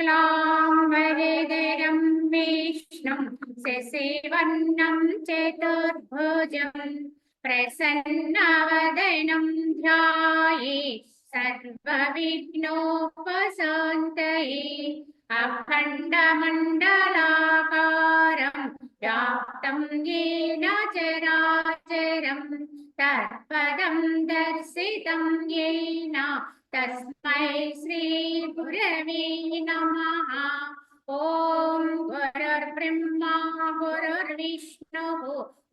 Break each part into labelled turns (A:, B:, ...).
A: शुक्लाम्बरधरं विष्णुं शशिवर्णं चतुर्भुजं प्रसन्नवदनं ध्यायेत् सर्वविघ्नोपशान्तये। अखण्डमण्डलाकारं व्याप्तं येन चराचरं तत्पदं दर्शितं येन तस्मै श्री गुरवे नमः। ॐ गुरुर्ब्रह्मा गुरुर्विष्णुः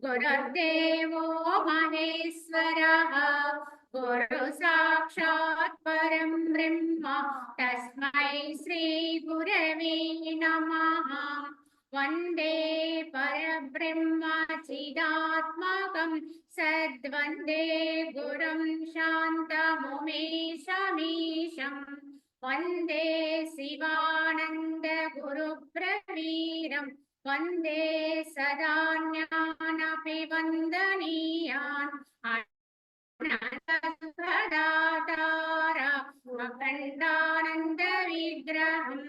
A: गुरुर्देवो महेश्वरः गुरु साक्षात् परं ब्रह्म तस्मै श्री गुरवे नमः। वन्दे परब्रह्म चिदात्मकं सद्वन्दे गुरुं शान्तमुमेशमीशं वन्दे शिवानन्द गुरुप्रवीरं वन्दे सदा ज्ञानपि वन्दनीयान् अखण्डानन्द विग्रहं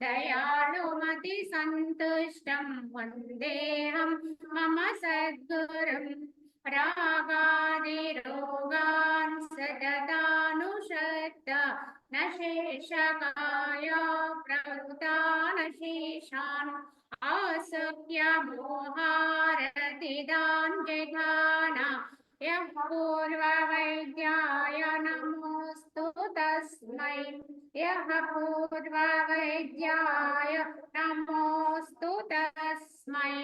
A: दयालुमति सन्तुष्टं वन्देऽहं मम सद्गुरुं रागादिरोगान् सततानुषट्ट न शेषकाय प्रवृतानशेषान् आसक्य मोहारतिदान् जघान यः पूर्ववैद्याय नमोऽस्तु तस्मै यः पूर्ववैद्याय नमोऽस्तु तस्मै।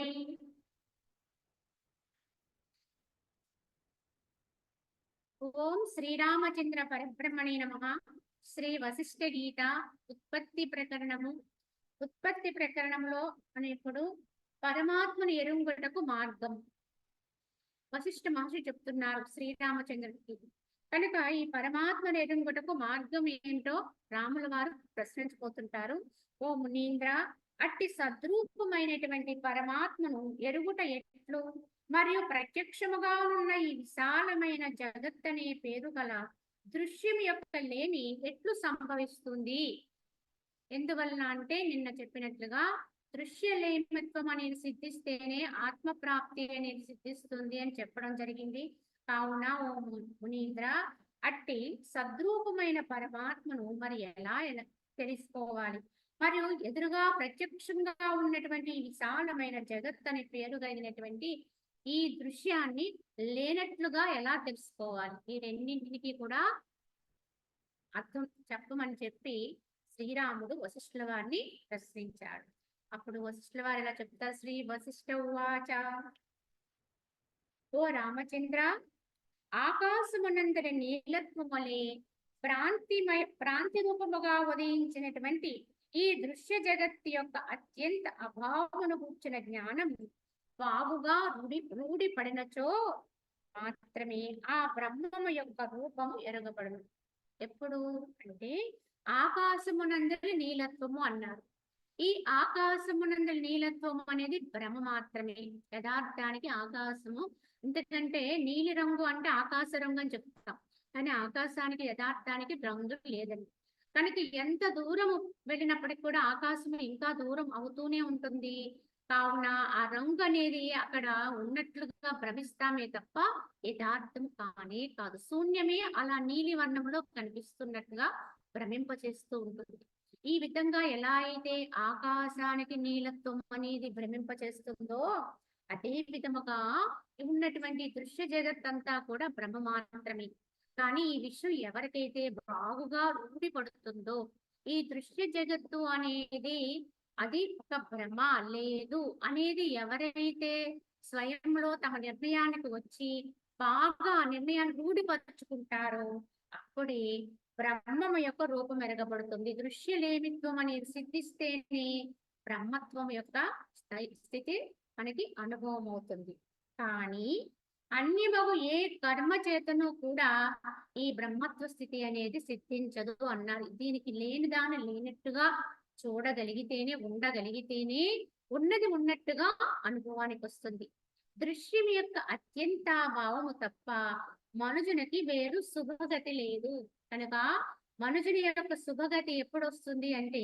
A: ఓం శ్రీరామచంద్ర పరబ్రహ్మణే నమః. శ్రీ వశిష్ఠ గీత ఉత్పత్తి ప్రకరణము. ఉత్పత్తి ప్రకరణంలో అనేప్పుడు పరమాత్మను ఎరుంగుటకు మార్గం వశిష్ఠ మహర్షి చెప్తున్నారు శ్రీరామచంద్రుడికి. కనుక ఈ పరమాత్మను ఎరుంగుటకు మార్గం ఏంటో రాముల వారు ప్రశ్నించిపోతుంటారు. ఓ మునీంద్ర, అట్టి సద్రూపమైనటువంటి పరమాత్మను ఎరుగుట ఎట్లు, మరియు ప్రత్యక్షముగా ఉన్న ఈ విశాలమైన జగత్ అనే పేరు గల దృశ్యం యొక్క లేమి ఎట్లు సంభవిస్తుంది? ఎందువలన అంటే నిన్న చెప్పినట్లుగా దృశ్యలేమిత్వం అనేది సిద్ధిస్తేనే ఆత్మప్రాప్తి అనేది సిద్ధిస్తుంది అని చెప్పడం జరిగింది. కావున ఓ మునీంద్ర, అట్టి సద్రూపమైన పరమాత్మను మరి ఎలా తెలుసుకోవాలి? మరియు ఎదురుగా ప్రత్యక్షంగా ఉన్నటువంటి విశాలమైన జగత్ అనే పేరు కలిగినటువంటి ఈ దృశ్యాన్ని లేనట్లుగా ఎలా తెలుసుకోవాలి? ఈ రెండింటికి కూడా అర్థం చెప్పమని చెప్పి శ్రీరాముడు వశిష్ఠుల వారిని ప్రశ్నించాడు. అప్పుడు వశిష్ఠుల వారు ఎలా చెప్తారు? శ్రీ వశిష్ఠ ఉవాచ, ఓ రామచంద్ర, ఆకాశమునందరి నీలత్వం వలె ప్రాంతి రూపముగా ఉదయించినటువంటి ఈ దృశ్య జగత్తు యొక్క అత్యంత అభావమును కూర్చిన జ్ఞానం బాగుగా రూఢి పడినచో మాత్రమే ఆ బ్రహ్మము యొక్క రూపము ఎరగబడును. ఎప్పుడు అంటే ఆకాశమునందరి నీలత్వము అన్నారు. ఈ ఆకాశమునందరి నీలత్వము అనేది భ్రమ మాత్రమే. యథార్థానికి ఆకాశము, ఎందుకంటే నీలి రంగు అంటే ఆకాశ రంగు అని చెప్తాం, కానీ ఆకాశానికి యథార్థానికి రంగు లేదని. కనుక ఎంత దూరం వెళ్ళినప్పటికీ కూడా ఆకాశము ఇంకా దూరం అవుతూనే ఉంటుంది. కావున ఆ రంగు అనేది అక్కడ ఉన్నట్లుగా భ్రమిస్తామే తప్ప యథార్థం కానే కాదు. శూన్యమే అలా నీలి వర్ణంలో కనిపిస్తున్నట్టుగా భ్రమింపచేస్తూ ఉంటుంది. ఈ విధంగా ఎలా అయితే ఆకాశానికి నీలత్వం అనేది భ్రమింపచేస్తుందో అదే విధముగా ఉన్నటువంటి దృశ్య జగత్ అంతా కూడా భ్రమ మాత్రమే. కానీ ఈ విషయం ఎవరికైతే బాగుగా రూఢి పడుతుందో, ఈ దృశ్య జగత్తు అనేది అది ఒక భ్రమ లేదు అనేది ఎవరైతే స్వయంలో తమ నిర్ణయానికి వచ్చి బాగా నిర్ణయాన్ని రూఢిపరుచుకుంటారో అప్పుడే బ్రహ్మము యొక్క రూపం ఎరగబడుతుంది. దృశ్యలేమిత్వం అనేది సిద్ధిస్తేనే బ్రహ్మత్వం యొక్క స్థితి మనకి అనుభవం అవుతుంది. కానీ అన్యమగు ఏ కర్మ చేతను కూడా ఈ బ్రహ్మత్వ స్థితి అనేది సిద్ధించదు అన్నారు. దీనికి లేనిదాన్ని లేనట్టుగా చూడగలిగితేనే, ఉండగలిగితేనే ఉన్నది ఉన్నట్టుగా అనుభవానికి వస్తుంది. దృశ్యం యొక్క అత్యంత భావము తప్ప మనుజునికి వేరు శుభగతి లేదు. కనుక మనుజుని యొక్క శుభగతి ఎప్పుడు వస్తుంది అంటే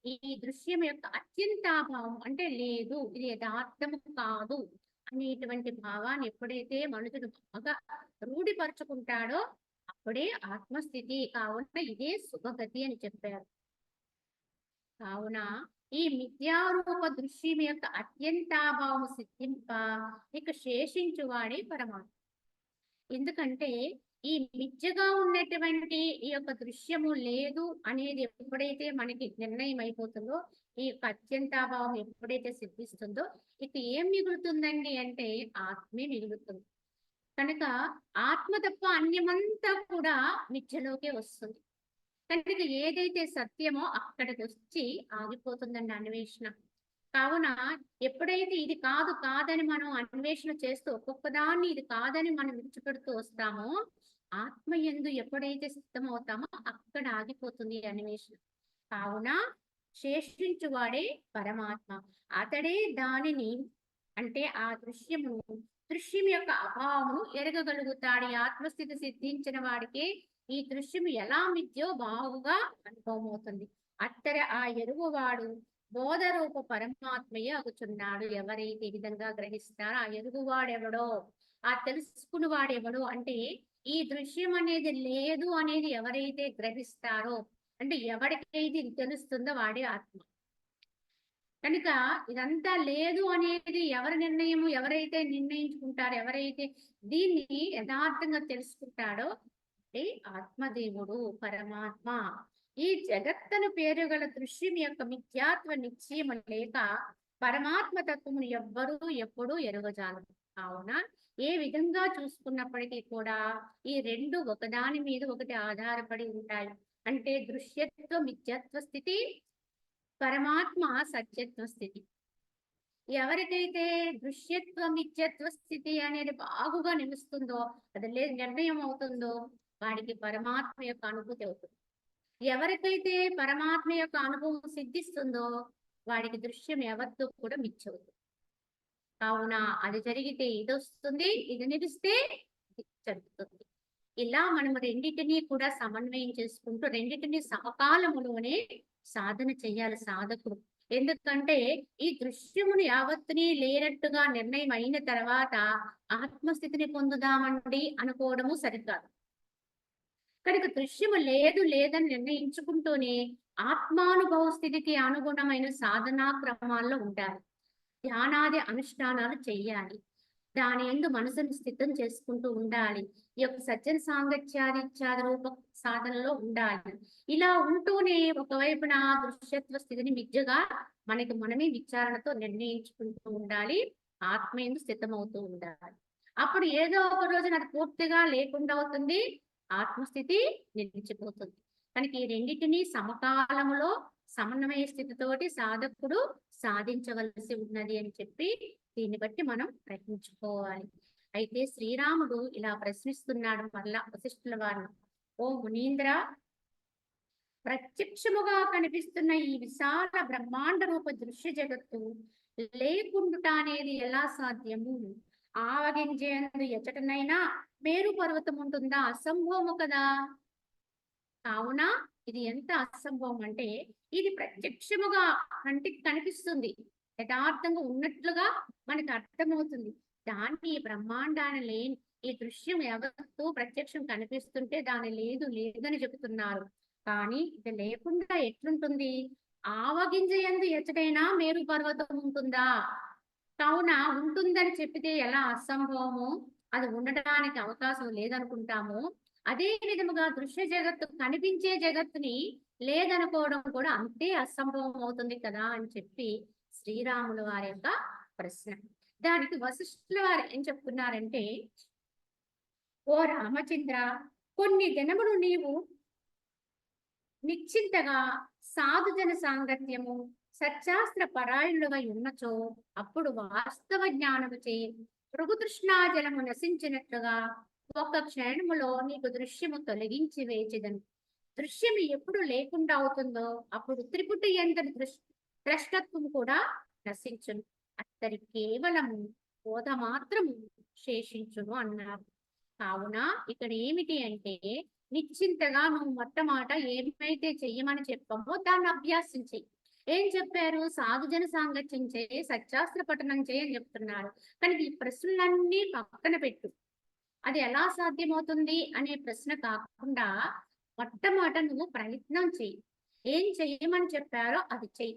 A: ఈ దృశ్యం యొక్క అత్యంతాభావం అంటే లేదు, ఇది యథార్థము కాదు అనేటువంటి భావాన్ని ఎప్పుడైతే మనుషుడు బాగా రూఢిపరుచుకుంటాడో అప్పుడే ఆత్మస్థితి. కావున ఇదే సుఖగతి అని చెప్పారు. కావున ఈ మిథ్యారూప దృశ్యం యొక్క అత్యంతాభావం సిద్ధింప ఇక శేషించువాడే పరమాత్మ. ఎందుకంటే ఈ మిథ్యగా ఉన్నటువంటి ఈ యొక్క దృశ్యము లేదు అనేది ఎప్పుడైతే మనకి నిర్ణయం అయిపోతుందో, ఈ యొక్క అత్యంతాభావం ఎప్పుడైతే సిద్ధిస్తుందో ఇక ఏం మిగులుతుందండి అంటే ఆత్మే మిగులుతుంది. కనుక ఆత్మ తప్ప అన్యమంతా కూడా మిథ్యలోకే వస్తుంది. కనుక ఏదైతే సత్యమో అక్కడికి వచ్చి ఆగిపోతుందండి అన్వేషణ. కావున ఎప్పుడైతే ఇది కాదు కాదని మనం అన్వేషణ చేస్తూ ఒక్కొక్కదాన్ని ఇది కాదని మనం విడిచిపెడుతూ వస్తామో, ఆత్మ యందు ఎప్పుడైతే సిద్ధమవుతామో అక్కడ ఆగిపోతుంది ఈ అన్వేషణ. కావున శేషించువాడే పరమాత్మ. అతడే దానిని అంటే ఆ దృశ్యం యొక్క అభావమును ఎరగగలుగుతాడు. ఈ ఆత్మస్థితి సిద్ధించిన వాడికి ఈ దృశ్యం ఎలా మిథ్యో బాగుగా అనుభవం అవుతుంది. అత్తర ఆ ఎరుగువాడు బోధరూప పరమాత్మయే అగుచున్నాడు. ఎవరైతే ఈ విధంగా గ్రహిస్తారో ఆ ఎరుగువాడెవడో, ఆ తెలుసుకున్నవాడెవడో అంటే ఈ దృశ్యం అనేది లేదు అనేది ఎవరైతే గ్రహిస్తారో, అంటే ఎవరికైతే ఇది తెలుస్తుందో వాడే ఆత్మ. కనుక ఇదంతా లేదు అనేది ఎవరి నిర్ణయము, ఎవరైతే నిర్ణయించుకుంటారో, ఎవరైతే దీన్ని యథార్థంగా తెలుసుకుంటాడో అంటే ఆత్మదేవుడు పరమాత్మ. ఈ జగత్తను పేరు గల దృశ్యం యొక్క మిథ్యాత్వ నిశ్చయము లేక పరమాత్మ తత్వమును ఎవ్వరూ ఎప్పుడూ ఎరుగజాలరు. కావున ఏ విధంగా చూసుకున్నప్పటికీ కూడా ఈ రెండు ఒకదాని మీద ఒకటి ఆధారపడి ఉంటాయి. అంటే దృశ్యత్వ మిథ్యత్వ స్థితి, పరమాత్మ సత్యత్వ స్థితి. ఎవరికైతే దృశ్యత్వ మిథ్యత్వ స్థితి అనేది బాగుగా నిలుస్తుందో, అది నిర్ణయం అవుతుందో వాడికి పరమాత్మ యొక్క అనుభూతి అవుతుంది. ఎవరికైతే పరమాత్మ యొక్క అనుభవం సిద్ధిస్తుందో వాడికి దృశ్యం ఎవరితో కూడా మిచ్చవుతుంది. కావున అది జరిగితే ఇది వస్తుంది, ఇది నిలిస్తే ఇది జరుగుతుంది. ఇలా మనం రెండింటినీ కూడా సమన్వయం చేసుకుంటూ రెండింటినీ సమకాలములోనే సాధన చెయ్యాలి సాధకుడు. ఎందుకంటే ఈ దృశ్యమును యావత్తుని లేనట్టుగా నిర్ణయం అయిన తర్వాత ఆత్మస్థితిని పొందుదామండి అనుకోవడము సరికాదు. కనుక దృశ్యము లేదు లేదని నిర్ణయించుకుంటూనే ఆత్మానుభవ స్థితికి అనుగుణమైన సాధనా క్రమాల్లో ఉండాలి. ధ్యానాది అనుష్ఠానాలు చెయ్యాలి. దాని యందు మనసును స్థితం చేసుకుంటూ ఉండాలి. ఈ యొక్క సజ్జన సాంగత్యాది ఇత్యాది రూప సాధనలో ఉండాలి. ఇలా ఉంటూనే ఒకవైపున దృశ్యత్వ స్థితిని మిథ్యగా మనకి మనమే విచారణతో నిర్ణయించుకుంటూ ఉండాలి. ఆత్మ యందు స్థితమవుతూ ఉండాలి. అప్పుడు ఏదో ఒక రోజున అది పూర్తిగా లేకుండా అవుతుంది, ఆత్మస్థితి నిలిచిపోతుంది. కనుక ఈ రెండింటినీ సమకాలములో సమన్వయ స్థితితోటి సాధకుడు సాధించవలసి ఉన్నది అని చెప్పి దీన్ని బట్టి మనం ప్రయత్నించుకోవాలి. అయితే శ్రీరాముడు ఇలా ప్రశ్నిస్తున్నాడు మళ్ళా వశిష్ఠుల వారిని. ఓ మునీంద్ర, ప్రత్యక్షముగా కనిపిస్తున్న ఈ విశాల బ్రహ్మాండ రూప దృశ్య జగత్తు లేకుండుట అనేది ఎలా సాధ్యము? ఆవగింజేందు ఎచ్చటనైనా మేరు పర్వతం ఉంటుందా? అసంభవము కదా. కావున ఇది ఎంత అసంభవం అంటే ఇది ప్రత్యక్షముగా కంటికి కనిపిస్తుంది, యథార్థంగా ఉన్నట్లుగా మనకు అర్థమవుతుంది. దాన్ని బ్రహ్మాండాన్ని లేని ఈ దృశ్యం ఎవరితో ప్రత్యక్షం కనిపిస్తుంటే దాని లేదు లేదని చెబుతున్నారు. కానీ ఇది లేకుండా ఎట్లుంటుంది? ఆవగింజ యందు ఎచ్చటైనా మేరు పర్వతం ఉంటుందా? కావున ఉంటుందని చెప్పితే ఎలా అసంభవము, అది ఉండటానికి అవకాశం లేదనుకుంటాము, అదే విధముగా దృశ్య జగత్తు కనిపించే జగత్తుని లేదనుకోవడం కూడా అంతే అసంభవం అవుతుంది కదా అని చెప్పి శ్రీరాముల వారి యొక్క ప్రశ్న. దానికి వశిష్ఠుల వారు ఏం చెప్తున్నారంటే, ఓ రామచంద్ర, కొన్ని దినములు నీవు నిశ్చింతగా సాధుజన సాంగత్యము సత్శాస్త్ర పరాయణులవై ఉన్నచో అప్పుడు వాస్తవ జ్ఞానముచే భృగుతృష్ణాజలము నశించినట్లుగా ఒక క్షణములో నీకు దృశ్యము తొలగించి వేచెదను. దృశ్యము ఎప్పుడు లేకుండా అవుతుందో అప్పుడు త్రిపుటి యంత్ర ద్రష్టత్వము కూడా నశించును. అత్తరి కేవలము బోధ మాత్రము శేషించును అన్నారు. కావున ఇక్కడ ఏమిటి అంటే నిశ్చింతగా నువ్వు మొట్టమొదట ఏమైతే చెయ్యమని చెప్పామో దాన్ని అభ్యాసించి ఏం చెప్పారు? సాధుజన సాంగత్యం చేయి, సత్శాస్త్ర పఠనం చేయి అని చెప్తున్నారు. కానీ ఈ ప్రశ్నలన్నీ పక్కన పెట్టు. అది ఎలా సాధ్యమవుతుంది అనే ప్రశ్న కాకుండా మొట్టమొదట నువ్వు ప్రయత్నం చెయ్యి. ఏం చెయ్యమని చెప్పారో అది చెయ్యి.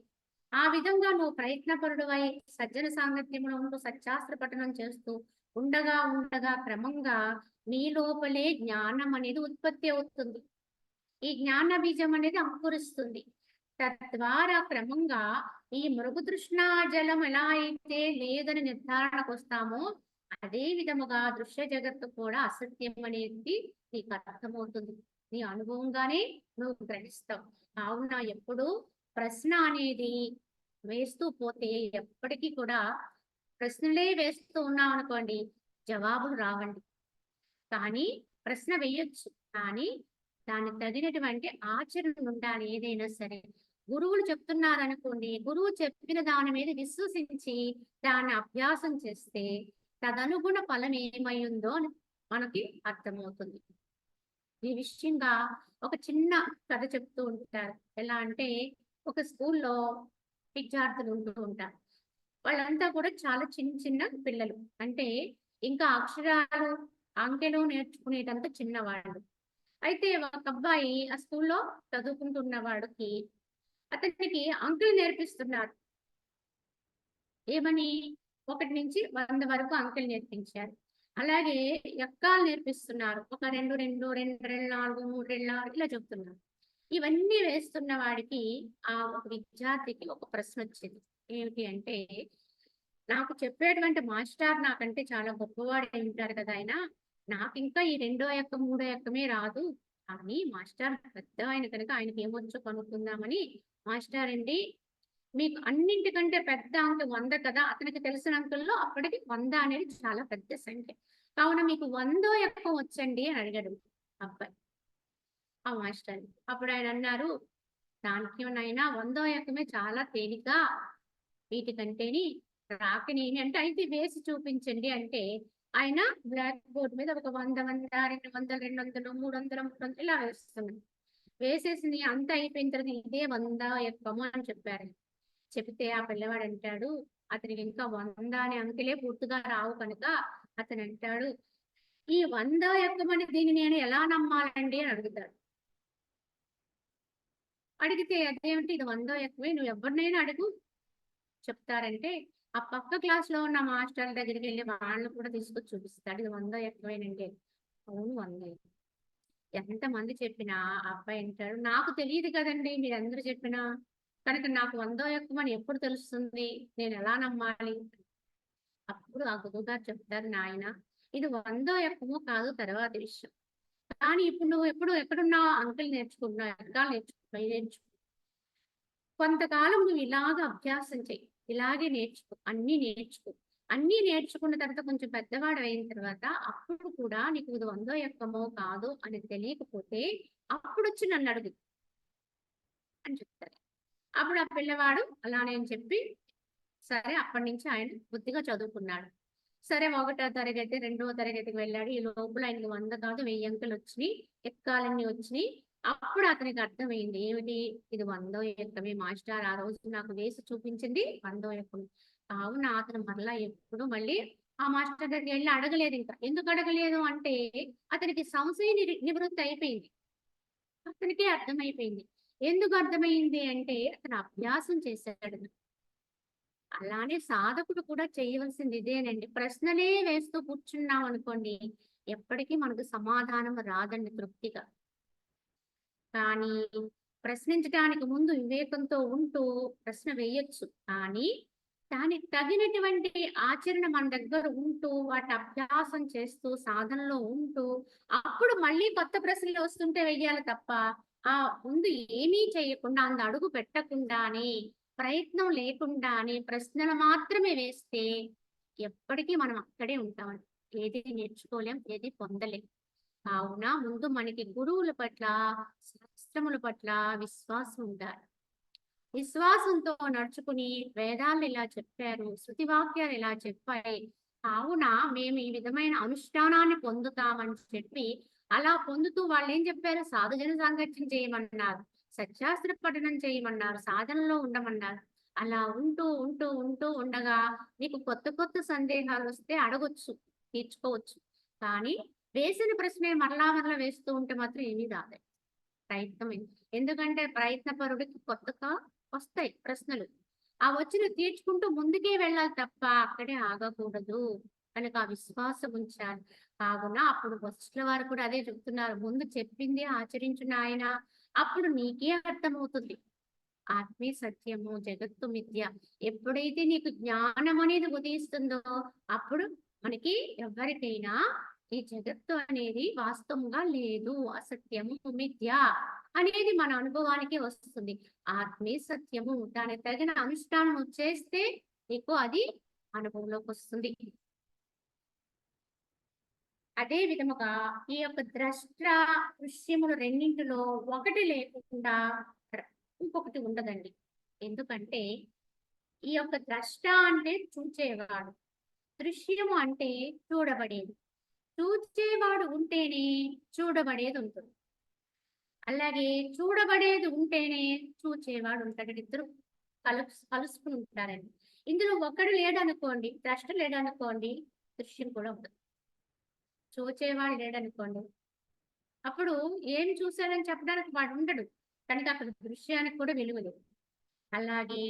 A: ఆ విధంగా నువ్వు ప్రయత్నపరుడువై సజ్జన సాంగత్యంలో ఉంటూ సత్శాస్త్ర పఠనం చేస్తూ ఉండగా ఉండగా క్రమంగా నీ లోపలే జ్ఞానం అనేది ఉత్పత్తి అవుతుంది. ఈ జ్ఞాన బీజం అనేది అంకురిస్తుంది. తద్వారా క్రమంగా ఈ మృగతృష్ణా జలం ఎలా అయితే లేదని నిర్ధారణకు వస్తామో అదే విధముగా దృశ్య జగత్తు కూడా అసత్యం అనేది నీకు అర్థమవుతుంది. నీ అనుభవంగానే నువ్వు గ్రహిస్తావు. కావున ఎప్పుడు ప్రశ్న అనేది వేస్తూ పోతే ఎప్పటికీ కూడా ప్రశ్నలే వేస్తూ ఉన్నాం అనుకోండి, జవాబులు రావండి. కానీ ప్రశ్న వేయొచ్చు, కానీ దానికి తగినటువంటి ఆచరణ ఉండాలి ఏదైనా సరే. గురువులు చెప్తున్నారనుకోండి, గురువు చెప్పిన దాని మీద విశ్వసించి దాన్ని అభ్యాసం చేస్తే తదనుగుణ ఫలం ఏమై ఉందో అని మనకి అర్థమవుతుంది. ఈ విషయంగా ఒక చిన్న కథ చెప్తూ ఉంటారు. ఎలా అంటే ఒక స్కూల్లో విద్యార్థులు ఉంటూ ఉంటారు. వాళ్ళంతా కూడా చాలా చిన్న చిన్న పిల్లలు. అంటే ఇంకా అక్షరాలు, అంకెలు నేర్చుకునేటంత చిన్నవాళ్ళు. అయితే ఒక అబ్బాయి ఆ స్కూల్లో చదువుకుంటున్న వాడికి అతనికి అంకెలు నేర్పిస్తున్నారు. ఏమని? 1 నుంచి 100 వరకు అంకెలు నేర్పించారు. అలాగే ఎక్కాలు నేర్పిస్తున్నారు. ఒక 2, 2, 2, 2, 4, 3, 2, 6 ఇలా చెప్తున్నారు. ఇవన్నీ వేస్తున్న వాడికి ఆ ఒక విద్యార్థికి ఒక ప్రశ్న వచ్చింది. ఏమిటి అంటే, నాకు చెప్పేటువంటి మాస్టారు నాకంటే చాలా గొప్పవాడై ఉంటారు కదా ఆయన. నాకింకా ఈ రెండో ఎక్కం, మూడో ఎక్కమే రాదు. కానీ మాస్టారు పెద్దాయన కనుక ఆయనకేమొచ్చో కనుక్కుందామని, మాస్టారండి మీకు అన్నింటికంటే పెద్ద అంక 100 కదా! అతనికి తెలిసిన అంకెల్లో అప్పటికి 100 అనేది చాలా పెద్ద సంఖ్య. కావున మీకు 100 ఎక్కం వచ్చండి అని అడిగాడు అబ్బాయి. ఆ మాస్టర్‌ని. అప్పుడు ఆయనన్నారు, దానికి నాయనా 100 ఎక్కమే చాలా తేలిక. వీటికంటేని రాకనేని అంటే అయితే వేసి చూపించండి అంటే, ఆయన బ్లాక్ బోర్డ్ మీద ఒక 100, 100, 200, 200, 300, 300 ఇలా వేస్తున్నాడు. వేసేసింది అంతా అయిపోయిన తర్వాత ఇదే 100 ఎక్కము అని చెప్పారు. చెబితే ఆ పిల్లవాడు అంటాడు, అతనికి ఇంకా 100 అనే అంకెలే పూర్తిగా రావు కనుక అతనంటాడు, "ఈ 100 ఎక్కమని దీన్ని నేను ఎలా నమ్మాలండి?" అని అడుగుతాడు. అడిగితే అదేమిటి ఇది 100 ఎక్కమే నువ్వు ఎవరినైనా అడుగు చెప్తారంటే, ఆ పక్క క్లాస్‌లో ఉన్న మాస్టర్‌ల దగ్గరికెళ్ళి వాళ్ళని కూడా తీసుకొచ్చి చూపిస్తాడు. ఇది 100 ఎక్కమేనండి. అవును 100 ఎంతమంది చెప్పినా ఆ అబ్బాయి అంటాడు, "నాకు తెలీదు కదండీ మీరందరూ చెప్పినా. కనుక నాకు 100 ఎక్కమని ఎప్పుడు తెలుస్తుంది? నేనెలా నమ్మాలి?" అప్పుడు ఆ గురువుగారు చెప్తారు, "నాయనా ఇది 100 ఎక్కమో కాదో తర్వాతి విషయం. కానీ ఇప్పుడు నువ్వు ఎప్పుడు ఎక్కడున్నావు? అంకెలు నేర్చుకుంటున్నావు, ఎక్కాలు నేర్చుకుంటున్నావు. కొంతకాలం నువ్వు ఇలాగ అభ్యాసం చెయ్యి. ఇలాగే నేర్చుకో. అన్నీ నేర్చుకో. అన్నీ నేర్చుకున్న తర్వాత కొంచెం పెద్దవాడివయిన తర్వాత అప్పుడు కూడా నీకు ఇది 100 ఎక్కమో కాదో అని తెలియకపోతే అప్పుడొచ్చి నన్నడుగు" అని చెప్తారు. అప్పుడు ఆ పిల్లవాడు అలానే అని చెప్పి సరే అప్పటినుంచి ఆయన బుద్ధిగా చదువుకున్నాడు. సరే ఒకటో తరగతి, రెండవ తరగతికి వెళ్ళాడు. ఈ లోపల ఆయనకి 100 కాదు 1000 అంకెలొచ్చినియి. ఎక్కాలన్నీ వచ్చినియి. అప్పుడు అతనికి అర్థమైంది. ఏమిటి? ఇది 100 ఎక్కమే మాస్టారు ఆ రోజు నాకు వేసి చూపించింది 100 ఎక్కం. కావున అతను మరలా ఎప్పుడు మళ్ళీ ఆ మాస్టర్ దగ్గరికెళ్ళి అడగలేదింక. ఎందుకు అడగలేదు అంటే అతనికి సంశయ నివృత్తి అయిపోయింది. అతనికే అర్థమైపోయింది. ఎందుకు అర్థమైంది అంటే అతను అభ్యాసం చేశాడు. అలానే సాధకుడు కూడా చేయవలసింది ఇదేనండి. ప్రశ్నలే వేస్తూ కూర్చున్నామనుకోండి, ఎప్పటికీ మనకు సమాధానం రాదండి తృప్తిగా. కానీ ప్రశ్నించటానికి ముందు వివేకంతో ఉంటూ ప్రశ్న వేయొచ్చు. కానీ దానికి తగినటువంటి ఆచరణ మన దగ్గర ఉంటూ, వాటి అభ్యాసం చేస్తూ, సాధనలో ఉంటూ, అప్పుడు మళ్ళీ కొత్త ప్రశ్నలు వస్తుంటే వెయ్యాలి తప్ప, ఆ ముందు ఏమీ చేయకుండా, అడుగు పెట్టకుండానే, ప్రయత్నం లేకుండానే ప్రశ్నలు మాత్రమే వేస్తే, ఎప్పటికీ మనం అక్కడే ఉంటామండి. ఏది నేర్చుకోలేం, ఏది పొందలేం. కావున ముందు మనకి గురువుల పట్ల, శాస్త్రముల పట్ల విశ్వాసం ఉండాలి. విశ్వాసంతో నడుచుకుని వేదాలు ఇలా చెప్పారు, శృతి వాక్యాలు ఇలా చెప్పాయి. కావున మేము ఈ విధమైన అనుష్ఠానాన్ని పొందుతామని చెప్పి, అలా పొందుతూ వాళ్ళేం చెప్పారు? సాధుజన సాంగత్యం చేయమన్నారు. సత్యాస్త్ర పఠనం చేయమన్నారు, సాధనలో ఉండమన్నారు. అలా ఉంటూ ఉంటూ ఉంటూ ఉండగా నీకు కొత్త కొత్త సందేహాలు వస్తే అడగొచ్చు, తీర్చుకోవచ్చు. కానీ వేసిన ప్రశ్నే మరలా మరలా వేస్తూ ఉంటే మాత్రం ఏమీ రాదు. ప్రయత్నమే. ఎందుకంటే ప్రయత్నపరుడికి కొత్తగా వస్తాయి ప్రశ్నలు. ఆ వచ్చిన తీర్చుకుంటూ ముందుకే వెళ్ళాలి తప్ప అక్కడే ఆగకూడదు. కనుక ఆ విశ్వాసం ఉంచాలి. కావున అప్పుడు వశిష్ఠుల వారు కూడా అదే చెప్తున్నారు. ముందు చెప్పింది ఆచరించు నాయన. అప్పుడు నీకే అర్థమవుతుంది. ఆత్మే సత్యము, జగత్తు మిథ్య. ఎప్పుడైతే నీకు జ్ఞానం అనేది ఉదయిస్తుందో అప్పుడు మనకి ఎవరికైనా ఈ జగత్తు అనేది వాస్తవంగా లేదు, అసత్యము, మిథ్య అనేది మన అనుభవానికి వస్తుంది. ఆత్మే సత్యము. దానికి తగిన అనుష్ఠానం చేస్తే నీకు అది అనుభవంలోకి వస్తుంది. అదే విధముగా ఈ యొక్క ద్రష్ట దృశ్యములు రెండింటిలో ఒకటి లేకుండా ఇంకొకటి ఉండదండి. ఎందుకంటే ఈ యొక్క ద్రష్ట అంటే చూచేవాడు, దృశ్యము అంటే చూడబడేది. చూచేవాడు ఉంటేనే చూడబడేది ఉంటుంది. అలాగే చూడబడేది ఉంటేనే చూచేవాడు ఉంటాడు. ఇద్దరు కలుసుకుని ఉంటారండి. ఇందులో ఒకడు లేడనుకోండి, ద్రష్ట లేడనుకోండి, దృశ్యం కూడా ఉంటుంది. చూచేవాడు లేడనుకోండి, అప్పుడు ఏం చూశాడని చెప్పడానికి వాడు ఉండడు. కనుక అక్కడ దృశ్యానికి కూడా విలువ లేదు. అలాగే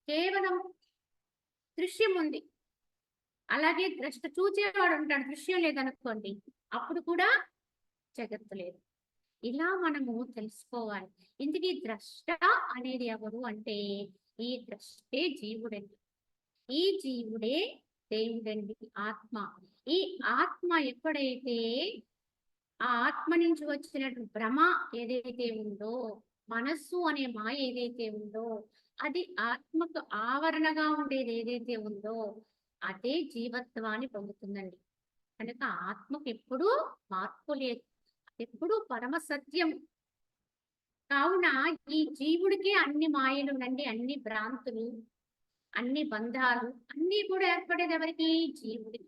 A: కేవలం దృశ్యం ఉంది, అలాగే ద్రష్ట చూచేవాడు ఉంటాడు, దృశ్యం లేదనుకోండి, అప్పుడు కూడా జగత్తు లేదు. ఇలా మనము తెలుసుకోవాలి. ఇందుకీ ద్రష్ట అనేది ఎవరు అంటే ఈ ద్రష్టే జీవుడండి. ఈ జీవుడే దేవుడండి, ఆత్మ. ఈ ఆత్మ ఎప్పుడైతే ఆ ఆత్మ నుంచి వచ్చినట్టు భ్రమ ఏదైతే ఉందో, మనస్సు అనే మాయ ఏదైతే ఉందో, అది ఆత్మకు ఆవరణగా ఉండేది ఏదైతే ఉందో అదే జీవత్వాన్ని పొందుతుందండి. కనుక ఆత్మకు ఎప్పుడూ మార్పు లేదు, ఎప్పుడూ పరమ సత్యం. కావున ఈ జీవుడికి అన్ని మాయలు నండి, అన్ని భ్రాంతులు, అన్ని బంధాలు అన్ని కూడా ఏర్పడేది ఎవరికి? జీవుడి.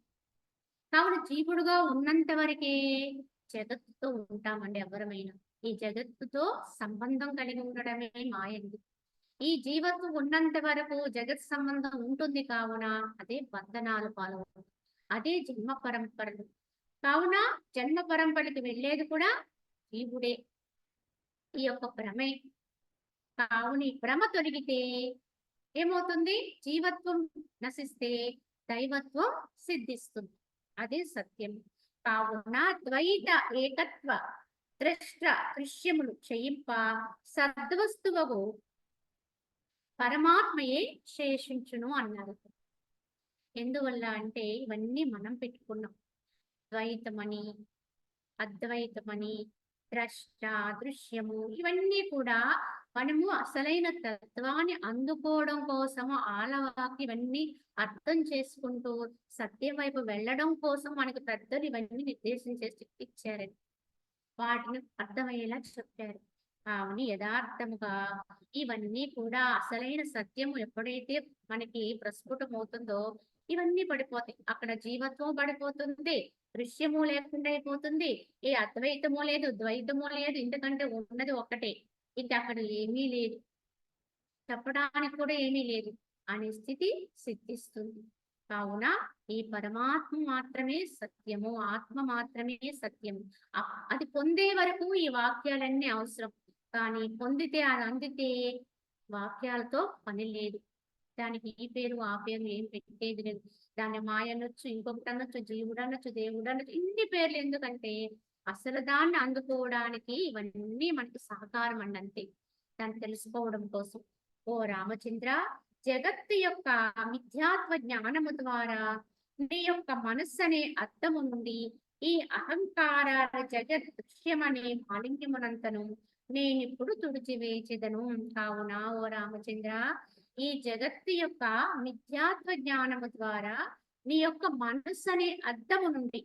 A: కావున జీవుడుగా ఉన్నంత వరకే జగత్తుతో ఉంటామండి ఎవరమైనా. ఈ జగత్తుతో సంబంధం కలిగి ఉండడమే మాయండి. ఈ జీవత్వం ఉన్నంత వరకు జగత్ సంబంధం ఉంటుంది. కావున అదే బంధనాలు పాల్గొంటుంది, అదే జన్మ పరంపరలు. కావున జన్మ పరంపరకి వెళ్ళేది కూడా జీవుడే, ఈ యొక్క భ్రమే. కావున ఈ భ్రమ తొలగితే ఏమవుతుంది? జీవత్వం నశిస్తే దైవత్వం సిద్ధిస్తుంది. అదే సత్యం. కావున ద్వైత ఏకత్వ ద్రష్ట దృశ్యములు చేయింప సద్వస్తువు పరమాత్మయే శేషించును అన్నారు. ఎందువల్ల అంటే ఇవన్నీ మనం పెట్టుకున్నాం. ద్వైతమని, అద్వైతమని, ద్రష్ట, దృశ్యము, ఇవన్నీ కూడా మనము అసలైన తత్వాన్ని అందుకోవడం కోసము ఆలవాకి ఇవన్నీ అర్థం చేసుకుంటూ సత్యం వైపు వెళ్ళడం కోసం మనకు పెద్దలు ఇవన్నీ నిర్దేశం చేసి ఇచ్చారండి. వాటిని అర్థమయ్యేలా చెప్పారు. కావున యథార్థముగా ఇవన్నీ కూడా అసలైన సత్యము ఎప్పుడైతే మనకి ప్రస్ఫుటం అవుతుందో ఇవన్నీ పడిపోతాయి. అక్కడ జీవత్వం పడిపోతుంది, దృశ్యము లేకుండా అయిపోతుంది, ఏ అద్వైతము లేదు, ద్వైతము లేదు, ఎందుకంటే ఉన్నది ఒక్కటే. ఇంకా అక్కడ ఏమీ లేదు, చెప్పడానికి కూడా ఏమీ లేదు అనే స్థితి సిద్ధిస్తుంది. కావున ఈ పరమాత్మ మాత్రమే సత్యము, ఆత్మ మాత్రమే సత్యము. అది పొందే వరకు ఈ వాక్యాలన్నీ అవసరం. కానీ పొందితే, అది అందితే వాక్యాలతో పని లేదు. దానికి ఈ పేరు ఆ పేరు ఏం పెట్టేది లేదు. దాన్ని మాయ అనొచ్చు, ఇంకొకటి అనొచ్చు, జీవుడు అనొచ్చు, దేవుడు అనొచ్చు, ఇన్ని పేర్లు ఎందుకంటే అసలు దాన్ని అందుకోవడానికి ఇవన్నీ మనకి సహకారం అండి, అంతే. దాన్ని తెలుసుకోవడం కోసం. ఓ రామచంద్ర, జగత్తు యొక్క మిథ్యాత్వ జ్ఞానము ద్వారా నీ యొక్క మనస్సు అనే అర్థము నుండి ఈ అహంకార జగత్ దృశ్యమనే మాలిన్యమునంతను నేనిప్పుడు తుడిచివేచెదను. కావున ఓ రామచంద్ర, ఈ జగత్తు యొక్క మిథ్యాత్వ జ్ఞానము ద్వారా నీ యొక్క మనస్సు అనే అర్థము నుండి,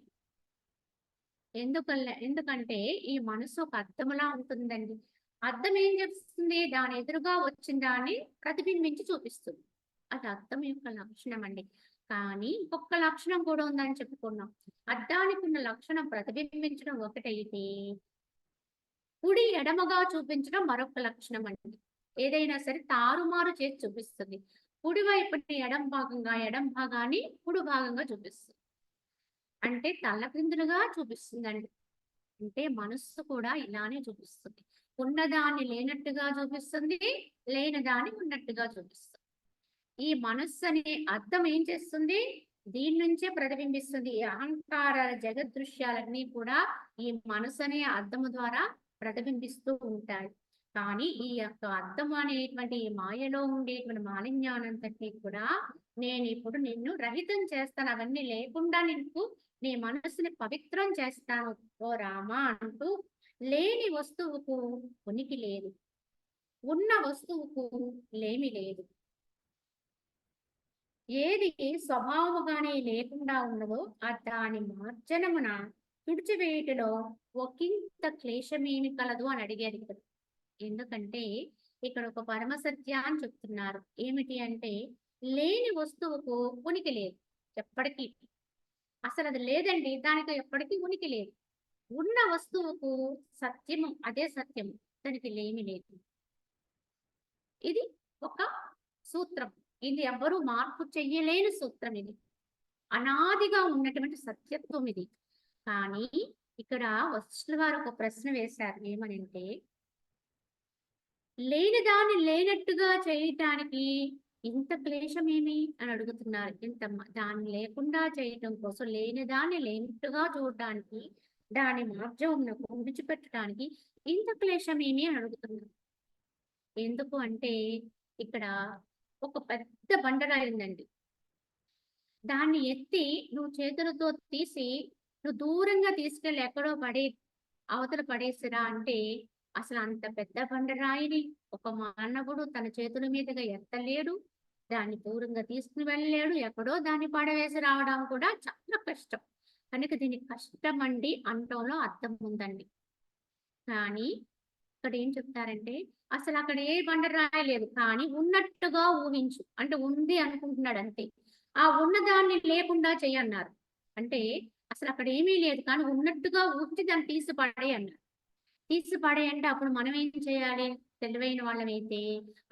A: ఎందుకంటే ఈ మనసు ఒక అర్థములా ఉంటుందండి. అర్థం ఏం చెప్తుంది? దాని ఎదురుగా వచ్చిన దాన్ని ప్రతిబింబించి చూపిస్తుంది. అది అర్థం యొక్క లక్షణం అండి. కానీ ఇంకొక లక్షణం కూడా ఉందని చెప్పుకున్నాం. అద్దానికి ఉన్న లక్షణం ప్రతిబింబించడం ఒకటైతే కుడి ఎడమగా చూపించడం మరొక లక్షణం అండి. ఏదైనా సరే తారుమారు చేసి చూపిస్తుంది. కుడి వైపుని ఎడం భాగాన్ని కుడి భాగంగా చూపిస్తుంది. అంటే తల్లకిందులుగా చూపిస్తుందండి. అంటే మనస్సు కూడా ఇలానే చూపిస్తుంది. ఉన్నదాన్ని లేనట్టుగా చూపిస్తుంది. లేని దాన్ని ఉన్నట్టుగా చూపిస్తుంది. ఈ మనస్సు అనే అద్దం ఏం చేస్తుంది? దీని నుంచే ప్రతిబింబిస్తుంది. ఈ అహంకార జగదృశ్యాలన్నీ కూడా ఈ మనస్సు అనే అద్దము ద్వారా ప్రతిబింబిస్తూ ఉంటాయి. కానీ ఈ యొక్క అద్దం అనేటువంటి ఈ మాయలో ఉండేటువంటి మాలిన్యానంతటినీ కూడా నేనిప్పుడు నిన్ను రహితం చేస్తాను. అవన్నీ లేకుండా నీ మనస్సుని పవిత్రం చేస్తాను ఓ రామా అంటూ లేని వస్తువుకు ఉనికి లేదు. ఉన్న వస్తువుకు లేమి లేదు. ఏది స్వభావముగానే లేకుండా ఉన్నదో దాని మార్జనమున తుడిచివేయుటలో ఒకంత క్లేశమేమి కలదు అని అడిగారు ఇక్కడ. ఎందుకంటే ఇక్కడ ఒక పరమ సత్యాన్ని చెప్తున్నారు. ఏమిటి అంటే లేని వస్తువుకు ఉనికి లేదు ఎప్పటికీ. అసలు అది లేదండి, దానికి ఎప్పటికీ ఉనికి లేదు. ఉన్న వస్తువుకు సత్యము అదే సత్యము, దానికి లేమి లేదు. ఇది ఒక సూత్రం. ఇది ఎవ్వరూ మార్పు చెయ్యలేని సూత్రం. ఇది అనాదిగా ఉన్నటువంటి సత్యత్వం ఇది. కానీ ఇక్కడ వశిష్ఠుల వారు ఒక ప్రశ్న వేశారు. ఏమనంటే లేని దాన్ని లేనట్టుగా చేయటానికి ఇంత క్లేశమేమి అని అడుగుతున్నారు. దాన్ని లేకుండా చేయటం కోసం లేని దాన్ని లేనట్టుగా చూడటానికి, దాని మార్జమునకు విడిచిపెట్టడానికి ఇంత క్లేశమేమి అని అడుగుతున్నారు. ఎందుకు అంటే ఇక్కడ ఒక పెద్ద బండరాయి ఉందండి. దాన్ని ఎత్తి నువ్వు చేతులతో తీసి నువ్వు దూరంగా తీసుకెళ్ళి ఎక్కడో అవతల పడేసిరా అంటే అసలు అంత పెద్ద బండరాయిని ఒక మానవుడు తన చేతుల మీదుగా ఎత్తలేడు. దాన్ని దూరంగా తీసుకుని వెళ్ళలేడు. ఎక్కడో దాన్ని పడవేసి రావడం కూడా చాలా కష్టం. కనుక దీనికి కష్టం అండి అనటంలో అర్థం ఉందండి. కానీ ఇక్కడ ఏం చెప్తారంటే అసలు అక్కడ ఏ బండరాయి లేదు, కానీ ఉన్నట్టుగా ఊహించు అంటే ఉంది అనుకుంటున్నాడు అంతే. ఆ ఉన్నదాన్ని లేకుండా చెయ్యన్నారు. అంటే అసలు అక్కడ ఏమీ లేదు, కానీ ఉన్నట్టుగా ఊహించి దాన్ని తీసి పడే అన్నారు. తీసి పడేయంటే అప్పుడు మనం ఏం చేయాలి? తెలివైన వాళ్ళమైతే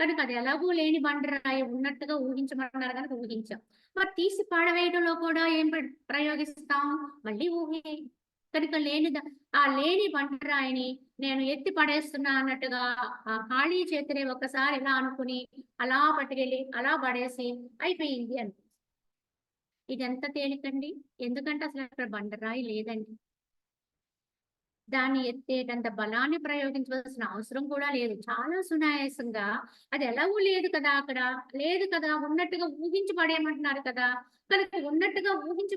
A: కనుక అది ఎలాగూ లేని బండరాయి ఉన్నట్టుగా ఊహించమన్నారు కనుక ఊహించాం. మరి తీసి పాడవేయడంలో కూడా ఏం ప్రయోగిస్తాం? మళ్ళీ ఊహే. కనుక ఆ లేని బండరాయిని నేను ఎత్తి పడేస్తున్నా అన్నట్టుగా ఆ ఖాళీ చేతిని ఒకసారి ఇలా అనుకుని అలా పట్టుకెళ్ళి అలా పడేసి అయిపోయింది అని. ఇది ఎంత తేలికండి? ఎందుకంటే అసలు అక్కడ బండరాయి లేదండి. దాన్ని ఎత్తేటంత బలాన్ని ప్రయోగించవలసిన అవసరం కూడా లేదు. చాలా సునాయాసంగా అది ఎలాగూ లేదు కదా అక్కడ. లేదు కదా, ఉన్నట్టుగా ఊహించి పడేయమంటున్నారు కదా. కనుక ఉన్నట్టుగా ఊహించి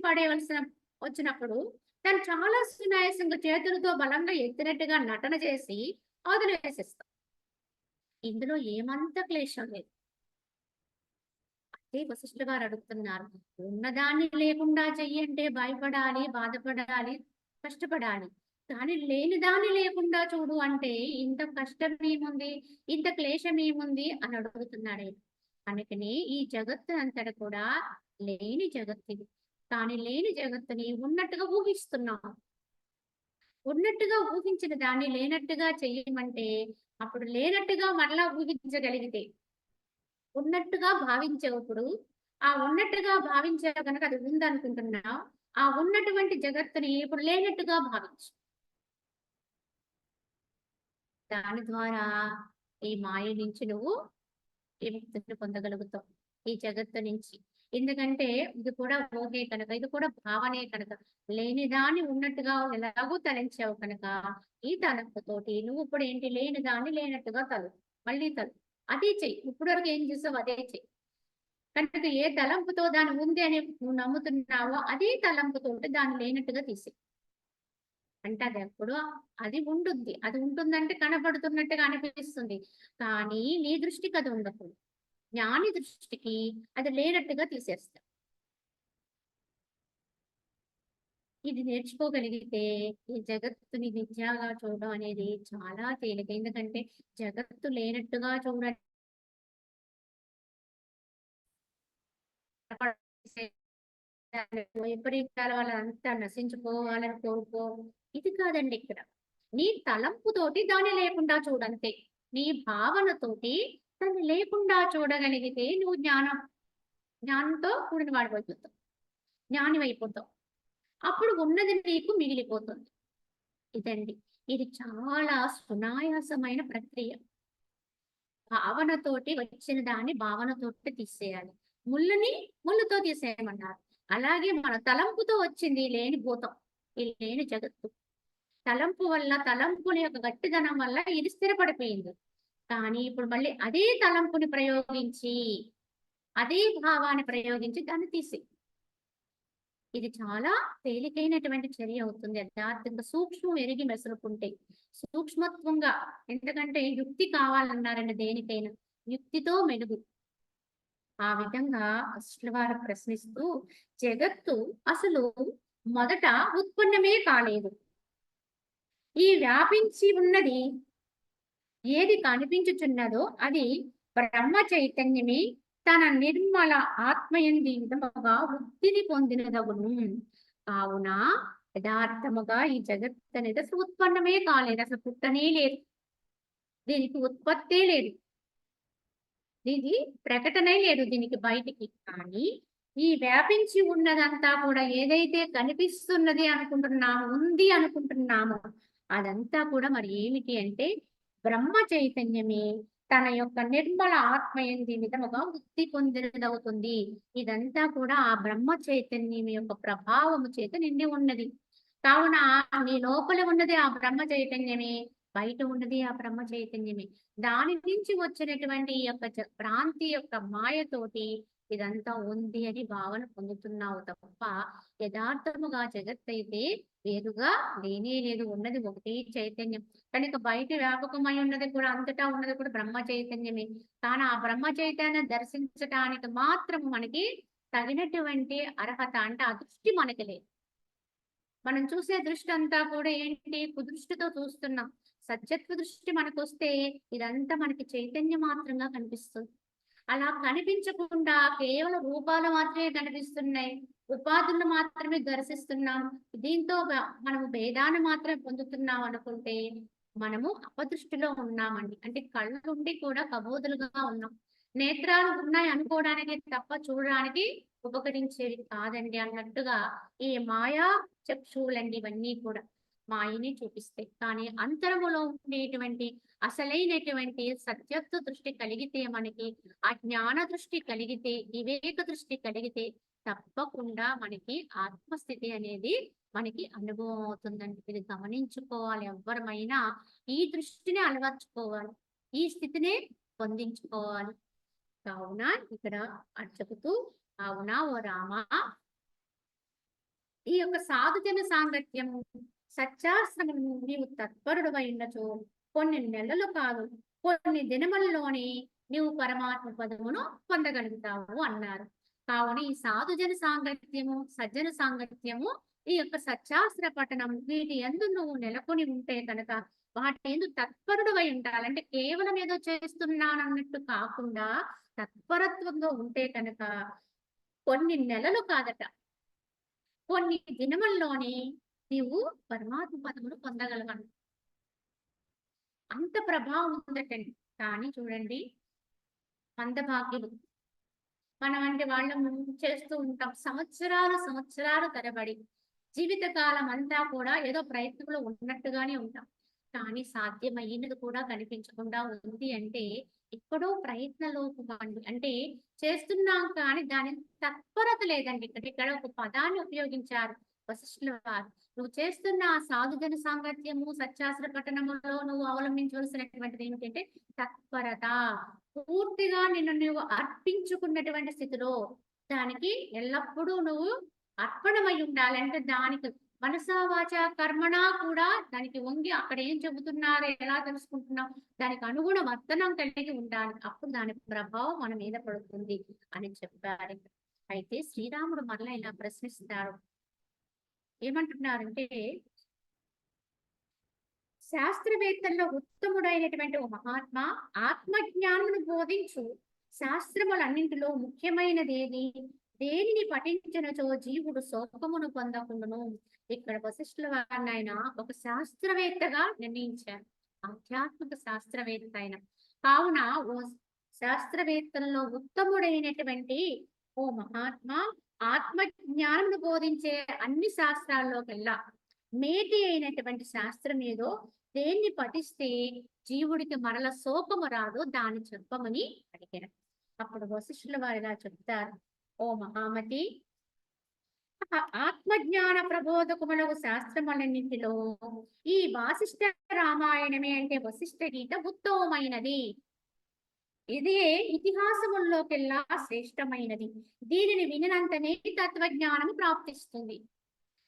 A: వచ్చినప్పుడు దాన్ని చాలా సునాయాసంగా చేతులతో బలంగా ఎత్తినట్టుగా నటన చేసి అవతల వేసేస్తాం. ఇందులో ఏమంత క్లేశం లేదు. అదే వశిష్ఠుల గారు అడుగుతున్నారు. ఉన్నదాన్ని లేకుండా చెయ్యంటే భయపడాలి, బాధపడాలి, కష్టపడాలి. కానీ లేని దాన్ని లేకుండా చూడు అంటే ఇంత కష్టం ఏముంది, ఇంత క్లేశం ఏముంది అని అడుగుతున్నాడు. అందుకని ఈ జగత్తు అంతట కూడా లేని జగత్తు ఇది. కానీ లేని జగత్తుని ఉన్నట్టుగా ఊహిస్తున్నాం. ఉన్నట్టుగా ఊహించిన దాన్ని లేనట్టుగా చెయ్యమంటే అప్పుడు లేనట్టుగా మరలా ఊహించగలిగితే ఉన్నట్టుగా భావించేప్పుడు ఆ ఉన్నట్టుగా భావించావు కనుక అది ఉందనుకుంటున్నావు. ఆ ఉన్నటువంటి జగత్తుని ఇప్పుడు లేనట్టుగా భావించు. దాని ద్వారా ఈ మాయ నుంచి నువ్వు విముక్తిని పొందగలుగుతావు ఈ జగత్తు నుంచి. ఎందుకంటే ఇది కూడా ఊహే కనుక, ఇది కూడా భావనే కనుక, లేని దాన్ని ఉన్నట్టుగా ఎలాగూ తలంచావు కనుక ఈ తలంపుతోటి నువ్వు ఇప్పుడు ఏంటి లేని దాన్ని లేనట్టుగా మళ్ళీ అదే చెయ్యి. ఇప్పుడు వరకు ఏం చేసావు అదే చెయ్యి. కనుక ఏ తలంపుతో దాని ఉంది అని నువ్వు నమ్ముతున్నావో అదే తలంపుతో దాన్ని లేనట్టుగా తీసే. అంటే అది ఉంటుంది. అది ఉంటుందంటే కనబడుతున్నట్టుగా అనిపిస్తుంది. కానీ నీ దృష్టికి అది ఉండకూడదు. జ్ఞాని దృష్టికి అది లేనట్టుగా తీసేస్తా. ఇది నేర్చుకోగలిగితే ఈ జగత్తుని నిత్యాగా చూడడం అనేది చాలా తేలిక. ఎందుకంటే జగత్తు లేనట్టుగా చూడండి విపరీతాల వల్ల అంతా నశించుకోవాలని కోరుకో. ఇది కాదండి ఇక్కడ. నీ తలంపుతోటి దాన్ని లేకుండా చూడంతే. నీ భావనతోటి దాన్ని లేకుండా చూడగలిగితే నువ్వు జ్ఞానంతో కూడిన వాడివైపోతావు. జ్ఞానివైపోతావు. అప్పుడు ఉన్నది నీకు మిగిలిపోతుంది. ఇదండి. ఇది చాలా సునాయాసమైన ప్రక్రియ. భావనతోటి వచ్చిన దాన్ని భావనతోటి తీసేయాలి. ముళ్ళుని ముళ్ళుతో తీసేయమన్నారు. అలాగే మన తలంపుతో వచ్చింది లేని భూతం, ఈ లేని జగత్తు. తలంపు వల్ల, తలంపుని యొక్క గట్టిదనం వల్ల ఇది స్థిరపడిపోయింది. కానీ ఇప్పుడు మళ్ళీ అదే తలంపుని ప్రయోగించి, అదే భావాన్ని ప్రయోగించి దాన్ని తీసి, ఇది చాలా తేలికైనటువంటి చర్య అవుతుంది. యథార్థంగా సూక్ష్మం ఎరిగి మెసులుకుంటే, సూక్ష్మత్వంగా. ఎందుకంటే యుక్తి కావాలన్నారండి దేనికైనా. యుక్తితో మెలుగు. ఆ విధంగా అసలు వారు ప్రశ్నిస్తూ, జగత్తు అసలు మొదట ఉత్పన్నమే కాలేదు. ఈ వ్యాపించి ఉన్నది ఏది కనిపించుచున్నదో అది బ్రహ్మ చైతన్యమే తన నిర్మల ఆత్మయంది విధముగా వృద్ధిని పొందినదగును. కావున యథార్థముగా ఈ జగత్ అనేది అసలు ఉత్పన్నమే కాలేదు, అసలు పుట్టనే లేదు, దీనికి ఉత్పత్తే లేదు, దీనికి ప్రకటనే లేదు దీనికి బయటికి. కానీ ఈ వ్యాపించి ఉన్నదంతా కూడా ఏదైతే కనిపిస్తున్నది అనుకుంటున్నామో, ఉంది అనుకుంటున్నామో, అదంతా కూడా మరి ఏమిటి అంటే బ్రహ్మ చైతన్యమే తన యొక్క నిర్మల ఆత్మయంది విధముగా వృద్ధి పొందినదవుతుంది. ఇదంతా కూడా ఆ బ్రహ్మ చైతన్యం యొక్క ప్రభావము చేత నిండి ఉన్నది. కావున నీ లోపల ఉన్నది ఆ బ్రహ్మ చైతన్యమే, బయట ఉన్నది ఆ బ్రహ్మ చైతన్యమే. దాని నుంచి వచ్చినటువంటి ఈ యొక్క భ్రాంతి యొక్క మాయతోటి ఇదంతా ఉంది అని భావన పొందుతున్నావు తప్ప యథార్థముగా జగత్ అయితే వేరుగా లేనే లేదు, ఉన్నది ఒకటే చైతన్యం. కనుక బయట వ్యాపకమై ఉన్నది కూడా, అంతటా ఉన్నది కూడా బ్రహ్మ చైతన్యమే. కానీ ఆ బ్రహ్మ చైతన్యం దర్శించటానికి మాత్రం మనకి తగినటువంటి అర్హత అంటే ఆ దృష్టి మనకి లేదు. మనం చూసే దృష్టి అంతా కూడా ఏంటి, కుదృష్టితో చూస్తున్నాం. సత్యత్వ దృష్టి మనకు వస్తే ఇదంతా మనకి చైతన్యం మాత్రంగా కనిపిస్తుంది. అలా కనిపించకుండా కేవలం రూపాలు మాత్రమే కనిపిస్తున్నాయి, ఉపాధులు మాత్రమే దర్శిస్తున్నాం, దీంతో మనము భేదాన్ని మాత్రమే పొందుతున్నాం అనుకుంటే మనము అపదృష్టిలో ఉన్నామండి. అంటే కళ్ళు ఉండి కూడా కబోదులుగా ఉన్నాం. నేత్రాలు ఉన్నాయి అనుకోవడానికి తప్ప చూడడానికి ఉపకరించేవి కాదండి అన్నట్టుగా ఈ మాయా చక్షువులండి ఇవన్నీ కూడా మాయని చూపిస్తాయి. కానీ అంతరములో ఉండేటువంటి అసలైనటువంటి సత్యత్వ దృష్టి కలిగితే, మనకి ఆ జ్ఞాన దృష్టి కలిగితే, వివేక దృష్టి కలిగితే తప్పకుండా మనకి ఆత్మస్థితి అనేది మనకి అనుభవం అవుతుందండి. ఇది గమనించుకోవాలి. ఎవ్వరమైనా ఈ దృష్టిని అలవర్చుకోవాలి, ఈ స్థితినే పొందించుకోవాలి. కావున ఇక్కడ చెబుతూ, కావున ఓ రామ, ఈ యొక్క సాధుజన సాంగత్యము సత్యాశ్రమము నీవు తత్పరుడు అయినచో కొన్ని నెలలు కాదు, కొన్ని దినములలోనే నీవు పరమాత్మ పదమును పొందగలుగుతావు అన్నారు. కావున ఈ సాధుజన సాంగత్యము, సజ్జన సాంగత్యము, ఈ యొక్క సత్యాస్త్ర పఠనం, వీటి యందు నువ్వు నెలకొని ఉంటే కనుక వాటి యందు తత్పరుడు అయి ఉండాలి. అంటే కేవలం ఏదో చేస్తున్నానన్నట్టు కాకుండా తత్పరత్వంగా ఉంటే కనుక కొన్ని నెలలు కాదట, కొన్ని దినముల్లోనే నీవు పరమాత్మ పదమును పొందగలవను. అంత ప్రభావం ఉందటండి. కానీ చూడండి, మందభాగ్యులు మనం అంటే వాళ్ళము చేస్తూ ఉంటాం సంవత్సరాలు తరబడి, జీవితకాలం అంతా కూడా ఏదో ప్రయత్నంలో ఉన్నట్టుగానే ఉంటాం. కానీ సాధ్యమైనది కూడా కనిపించకుండా ఉంది అంటే ఎక్కడో ప్రయత్నలోపం అండి. అంటే చేస్తున్నాం కానీ దాని తత్పరత లేదండి. ఇక్కడ ఒక పదాన్ని ఉపయోగించారు వశిష్ఠుల వారు. నువ్వు చేస్తున్న ఆ సాధుజన సాంగత్యము, సత్యాస్త్ర పఠనములో నువ్వు అవలంబించవలసినటువంటిది ఏమిటంటే తత్పరత. పూర్తిగా నిన్ను నువ్వు అర్పించుకున్నటువంటి స్థితిలో దానికి ఎల్లప్పుడూ నువ్వు అర్పణమై ఉండాలి. అంటే దానికి మనసా వాచ కర్మణా కూడా దానికి వంగి అక్కడ ఏం చెబుతున్నారు, ఎలా తెలుసుకుంటున్నాం, దానికి అనుగుణ వర్తనం కలిగి ఉండాలి. అప్పుడు దాని ప్రభావం మన మీద పడుతుంది అని చెప్పారు. అయితే శ్రీరాముడు మరలా ఇలా ప్రశ్నిస్తారు. ఏమంటున్నారంటే, శాస్త్రవేత్తల్లో ఉత్తముడైనటువంటి ఓ మహాత్మా, ఆత్మజ్ఞానమును బోధించు శాస్త్రములన్నింటిలో ముఖ్యమైనది ఏది? దేనిని పఠించినచో జీవుడు శోకమును పొందకుండును. ఇక్కడ వశిష్ఠుల వారిని ఆయన ఒక శాస్త్రవేత్తగా నిర్ణయించారు. ఆధ్యాత్మిక శాస్త్రవేత్త ఆయన. కావున ఓ శాస్త్రవేత్తలలో ఉత్తముడైనటువంటి ఓ మహాత్మా, ఆత్మ జ్ఞానమును బోధించే అన్ని శాస్త్రాల్లోకెల్లా మేటి అయినటువంటి శాస్త్రం ఏదో, దేన్ని పఠిస్తే జీవుడికి మరల శోకము రాదు, దాన్ని చెప్పమని అడిగారు. అప్పుడు వశిష్ఠుల వారు ఇలా చెప్తారు: ఓ మహామతి, ఆత్మజ్ఞాన ప్రబోధకములకు శాస్త్రములన్నింటిలో ఈ వాసిష్ఠ రామాయణమే అంటే వశిష్ఠ గీత ఉత్తమమైనది. ఇదే ఇతిహాసముల్లోకెల్లా శ్రేష్టమైనది. దీనిని వినినంతనే తత్వజ్ఞానం ప్రాప్తిస్తుంది.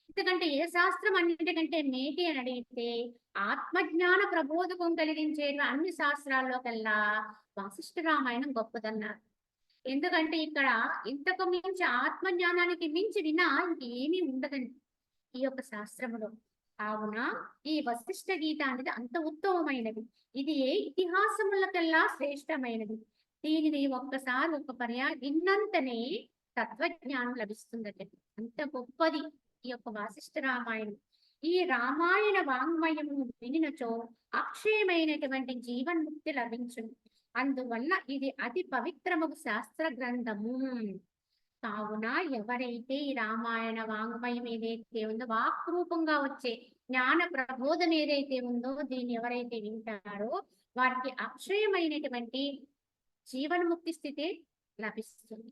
A: ఎందుకంటే ఏ శాస్త్రం అన్నింటికంటే మేటి అని అడిగితే ఆత్మజ్ఞాన ప్రబోధకం కలిగించే అన్ని శాస్త్రాల్లో కల్లా వాసిష్ఠ రామాయణం గొప్పదన్నారు. ఎందుకంటే ఇక్కడ ఇంతకు మించి ఆత్మజ్ఞానానికి మించి వినా ఇంకేమీ ఉండదండి ఈ యొక్క శాస్త్రములో. కావున ఈ వశిష్ఠ గీత అనేది అంత ఉత్తమమైనది. ఇది ఏ ఇతిహాసములకల్లా శ్రేష్టమైనది. దీనిని ఒక్కసారి ఒక పర్యాయం విన్నంతనే తత్వజ్ఞానం లభిస్తుందట. అంత గొప్పది ఈ యొక్క వాసిష్ఠ రామాయణం. ఈ రామాయణ వాంగ్మయము వినినచో అక్షయమైనటువంటి జీవన్ముక్తి లభించును. అందువల్ల ఇది అతి పవిత్రముగు శాస్త్ర గ్రంథము. కావున ఎవరైతే ఈ రామాయణ వాంగ్మయం ఏదైతే ఉందో, వాక్ రూపంగా వచ్చే జ్ఞాన ప్రబోధన ఏదైతే ఉందో, దీన్ని ఎవరైతే వింటారో వారికి అక్షయమైనటువంటి జీవన్ముక్తి స్థితి లభిస్తుంది.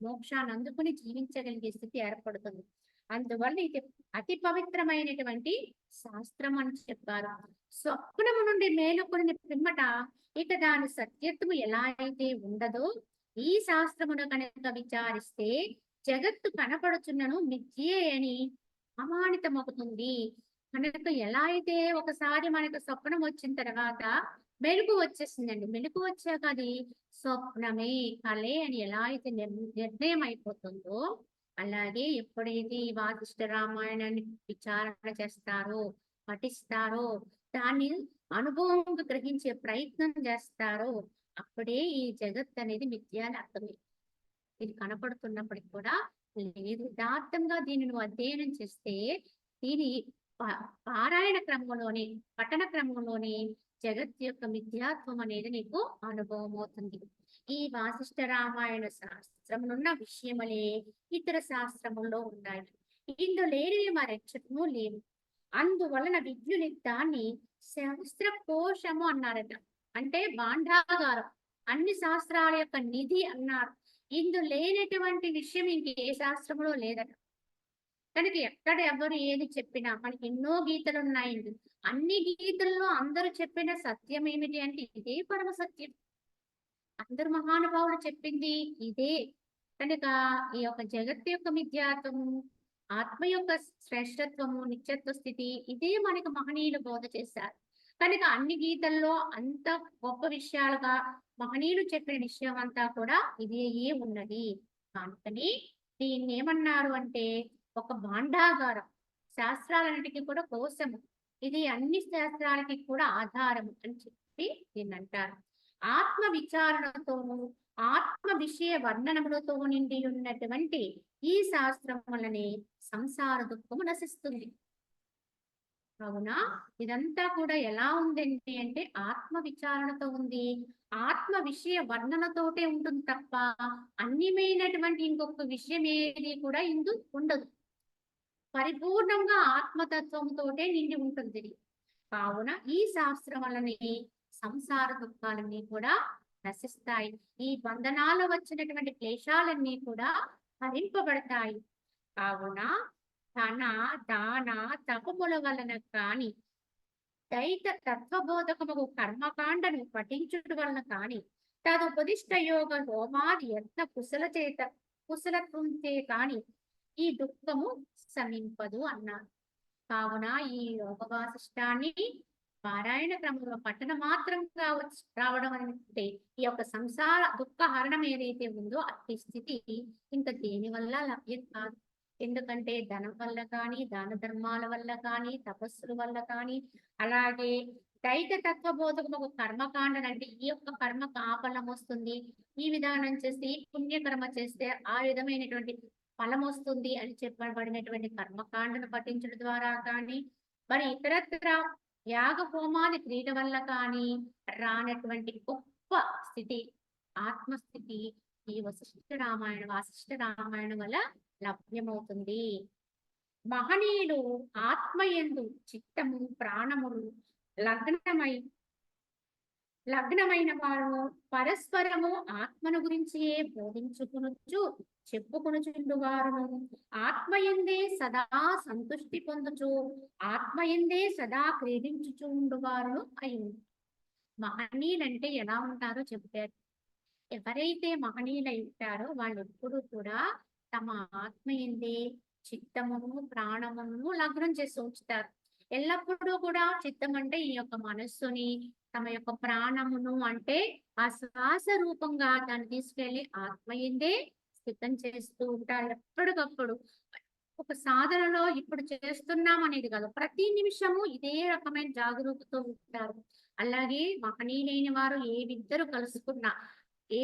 A: మోక్షాన్ని అందుకుని జీవించగలిగే స్థితి ఏర్పడుతుంది. అందువల్ల ఇది అతి పవిత్రమైనటువంటి శాస్త్రం అని చెప్పారు. స్వప్నము నుండి మేలుకొని పిమ్మట ఇక దాని సత్యత్వము ఎలా అయితే ఉండదో, ఈ శాస్త్రమును కనుక విచారిస్తే జగత్తు కనపడుచున్నను మిథ్యే అని అమానితమవుతుంది. కనుక ఎలా అయితే ఒకసారి మనకు స్వప్నం వచ్చిన తర్వాత మెలుకు వచ్చేసిందండి, మెలుకు వచ్చాక అది స్వప్నమే, కలే అని ఎలా అయితే నిర్ణయం అయిపోతుందో, అలాగే ఎప్పుడైతే ఈ వాసిష్ఠ రామాయణాన్ని విచారణ చేస్తారో, పఠిస్తారో, దాన్ని అనుభవంగా గ్రహించే ప్రయత్నం చేస్తారో, అప్పుడే ఈ జగత్ అనేది మిథ్య అని అర్థమే. ఇది కనపడుతున్నప్పటికి కూడా లేదు. యథార్థంగా దీన్ని నువ్వు అధ్యయనం చేస్తే దీని పారాయణ క్రమంలోనే, పఠన క్రమంలోనే జగత్ యొక్క మిథ్యాత్వం అనేది నీకు అనుభవం అవుతుంది. ఈ వాసిష్ఠ రామాయణ శాస్త్రమునున్న విషయములే ఇతర శాస్త్రముల్లో ఉన్నాయి. ఇందు లేనివి మరెచ్చటము లేవు. అందువలన విజ్ఞులు దాన్ని శాస్త్ర కోశము అన్నారట. అంటే భాండాగారం, అన్ని శాస్త్రాల యొక్క నిధి అన్నారు. ఇందు లేనటువంటి విషయం ఇంక ఏ శాస్త్రంలో లేదట. కనుక ఎక్కడ ఎవరు ఏది చెప్పినా మనకి ఎన్నో గీతలు ఉన్నాయండి. అన్ని గీతల్లో అందరూ చెప్పిన సత్యం ఏమిటి అంటే ఇదే పరమ సత్యం. అందరు మహానుభావులు చెప్పింది ఇదే. కనుక ఈ యొక్క జగత్తు యొక్క మిథ్యాత్వము, ఆత్మ యొక్క శ్రేష్టత్వము, నిత్యత్వ స్థితి ఇదే మనకు మహనీయులు బోధ చేశారు. కనుక అన్ని గీతల్లో అంత గొప్ప విషయాలుగా మహనీయులు చెప్పిన విషయం అంతా కూడా ఇదే ఉన్నది. అందుకని దీన్ని ఏమన్నారు అంటే ఒక భాండాగారం, శాస్త్రాలన్నిటికీ కూడా కోశము, ఇది అన్ని శాస్త్రాలకి కూడా ఆధారము అని చెప్పి దీన్ని అంటారు. ఆత్మ విచారణతోను, ఆత్మ విషయ వర్ణనములతో నిండి ఉన్నటువంటి ఈ శాస్త్రం వల్లనే సంసార దుఃఖము నశిస్తుంది. కావున ఇదంతా కూడా ఎలా ఉందండి అంటే ఆత్మ విచారణతో ఉంది, ఆత్మ విషయ వర్ణనతోటే ఉంటుంది తప్ప అన్యమైనటువంటి ఇంకొక విషయం ఏది కూడా ఇందు ఉండదు. పరిపూర్ణంగా ఆత్మతత్వంతోటే నిండి ఉంటుంది. కావున ఈ శాస్త్రం వల్లనే సంసార దుఃఖాలన్నీ కూడా నశిస్తాయి. ఈ బంధనాలు వచ్చినటువంటి క్లేశాలన్నీ కూడా హరింపబడతాయి. కావున ధన దాన తపముల వలన కాని, దైత తత్వబోధకము కర్మకాండను పఠించుట వలన కాని, తదుపదిష్ట యోగ హోమాది యత్న కుశలత్వంతే కాని ఈ దుఃఖము సమీపదు అన్నారు. కావున ఈ యోగ వాసిష్టాన్ని పారాయణ క్రమంలో పట్టణ మాత్రంగా రావడం అంటే ఈ యొక్క సంసార దుఃఖ హరణం ఏదైతే ఉందో అట్టి స్థితి ఇంకా దేని వల్ల లభ్యం కాదు. ఎందుకంటే ధనం వల్ల కానీ, దాన ధర్మాల వల్ల కానీ, తపస్సుల వల్ల కానీ, అలాగే దైత తత్వబోధకము కర్మకాండన అంటే ఈ యొక్క కర్మకు ఆ ఫలం వస్తుంది, ఈ విధానం చేస్తే ఈ పుణ్యకర్మ చేస్తే ఆ విధమైనటువంటి ఫలం వస్తుంది అని చెప్పబడినటువంటి కర్మకాండను పఠించడం ద్వారా కానీ, మరి ఇతరత్ర యాగ హోమాది క్రియల వల్ల కానీ రానటువంటి గొప్ప స్థితి, ఆత్మస్థితి ఈ వాసిష్ఠ రామాయణం వల్ల లభ్యమవుతుంది. మహనీయులు ఆత్మయందు చిత్తము ప్రాణములు లగ్నమైన వారు పరస్పరము ఆత్మను గురించియే బోధించుకునుచు చెప్పుకొనుచుండు వారును ఆత్మయందే సదా సంతుష్టి పొందుచు ఆత్మయందే సదా క్రీడించుచుండు వారును అయి. మహనీయులంటే ఎలా ఉంటారో చెప్పారు. ఎవరైతే మహనీయులై ఉంటారో వాళ్ళు ఎప్పుడు కూడా తమ ఆత్మయందే చిత్తమును ప్రాణమును లగ్నం చేసి ఉంచుతారు. ఎల్లప్పుడూ కూడా చిత్తం అంటే ఈ యొక్క మనస్సుని, తమ యొక్క ప్రాణమును అంటే ఆ శ్వాస రూపంగా దాన్ని తీసుకెళ్లి ఆత్మయందే స్థితం చేస్తూ ఉంటారు. ఎప్పటికప్పుడు ఒక సాధనలో ఇప్పుడు చేస్తున్నాం అనేది కాదు, ప్రతి నిమిషము ఇదే రకమైన జాగరూకతో ఉంటారు. అలాగే మహనీయులైన వారు ఏ ఇద్దరు కలుసుకున్నా, ఏ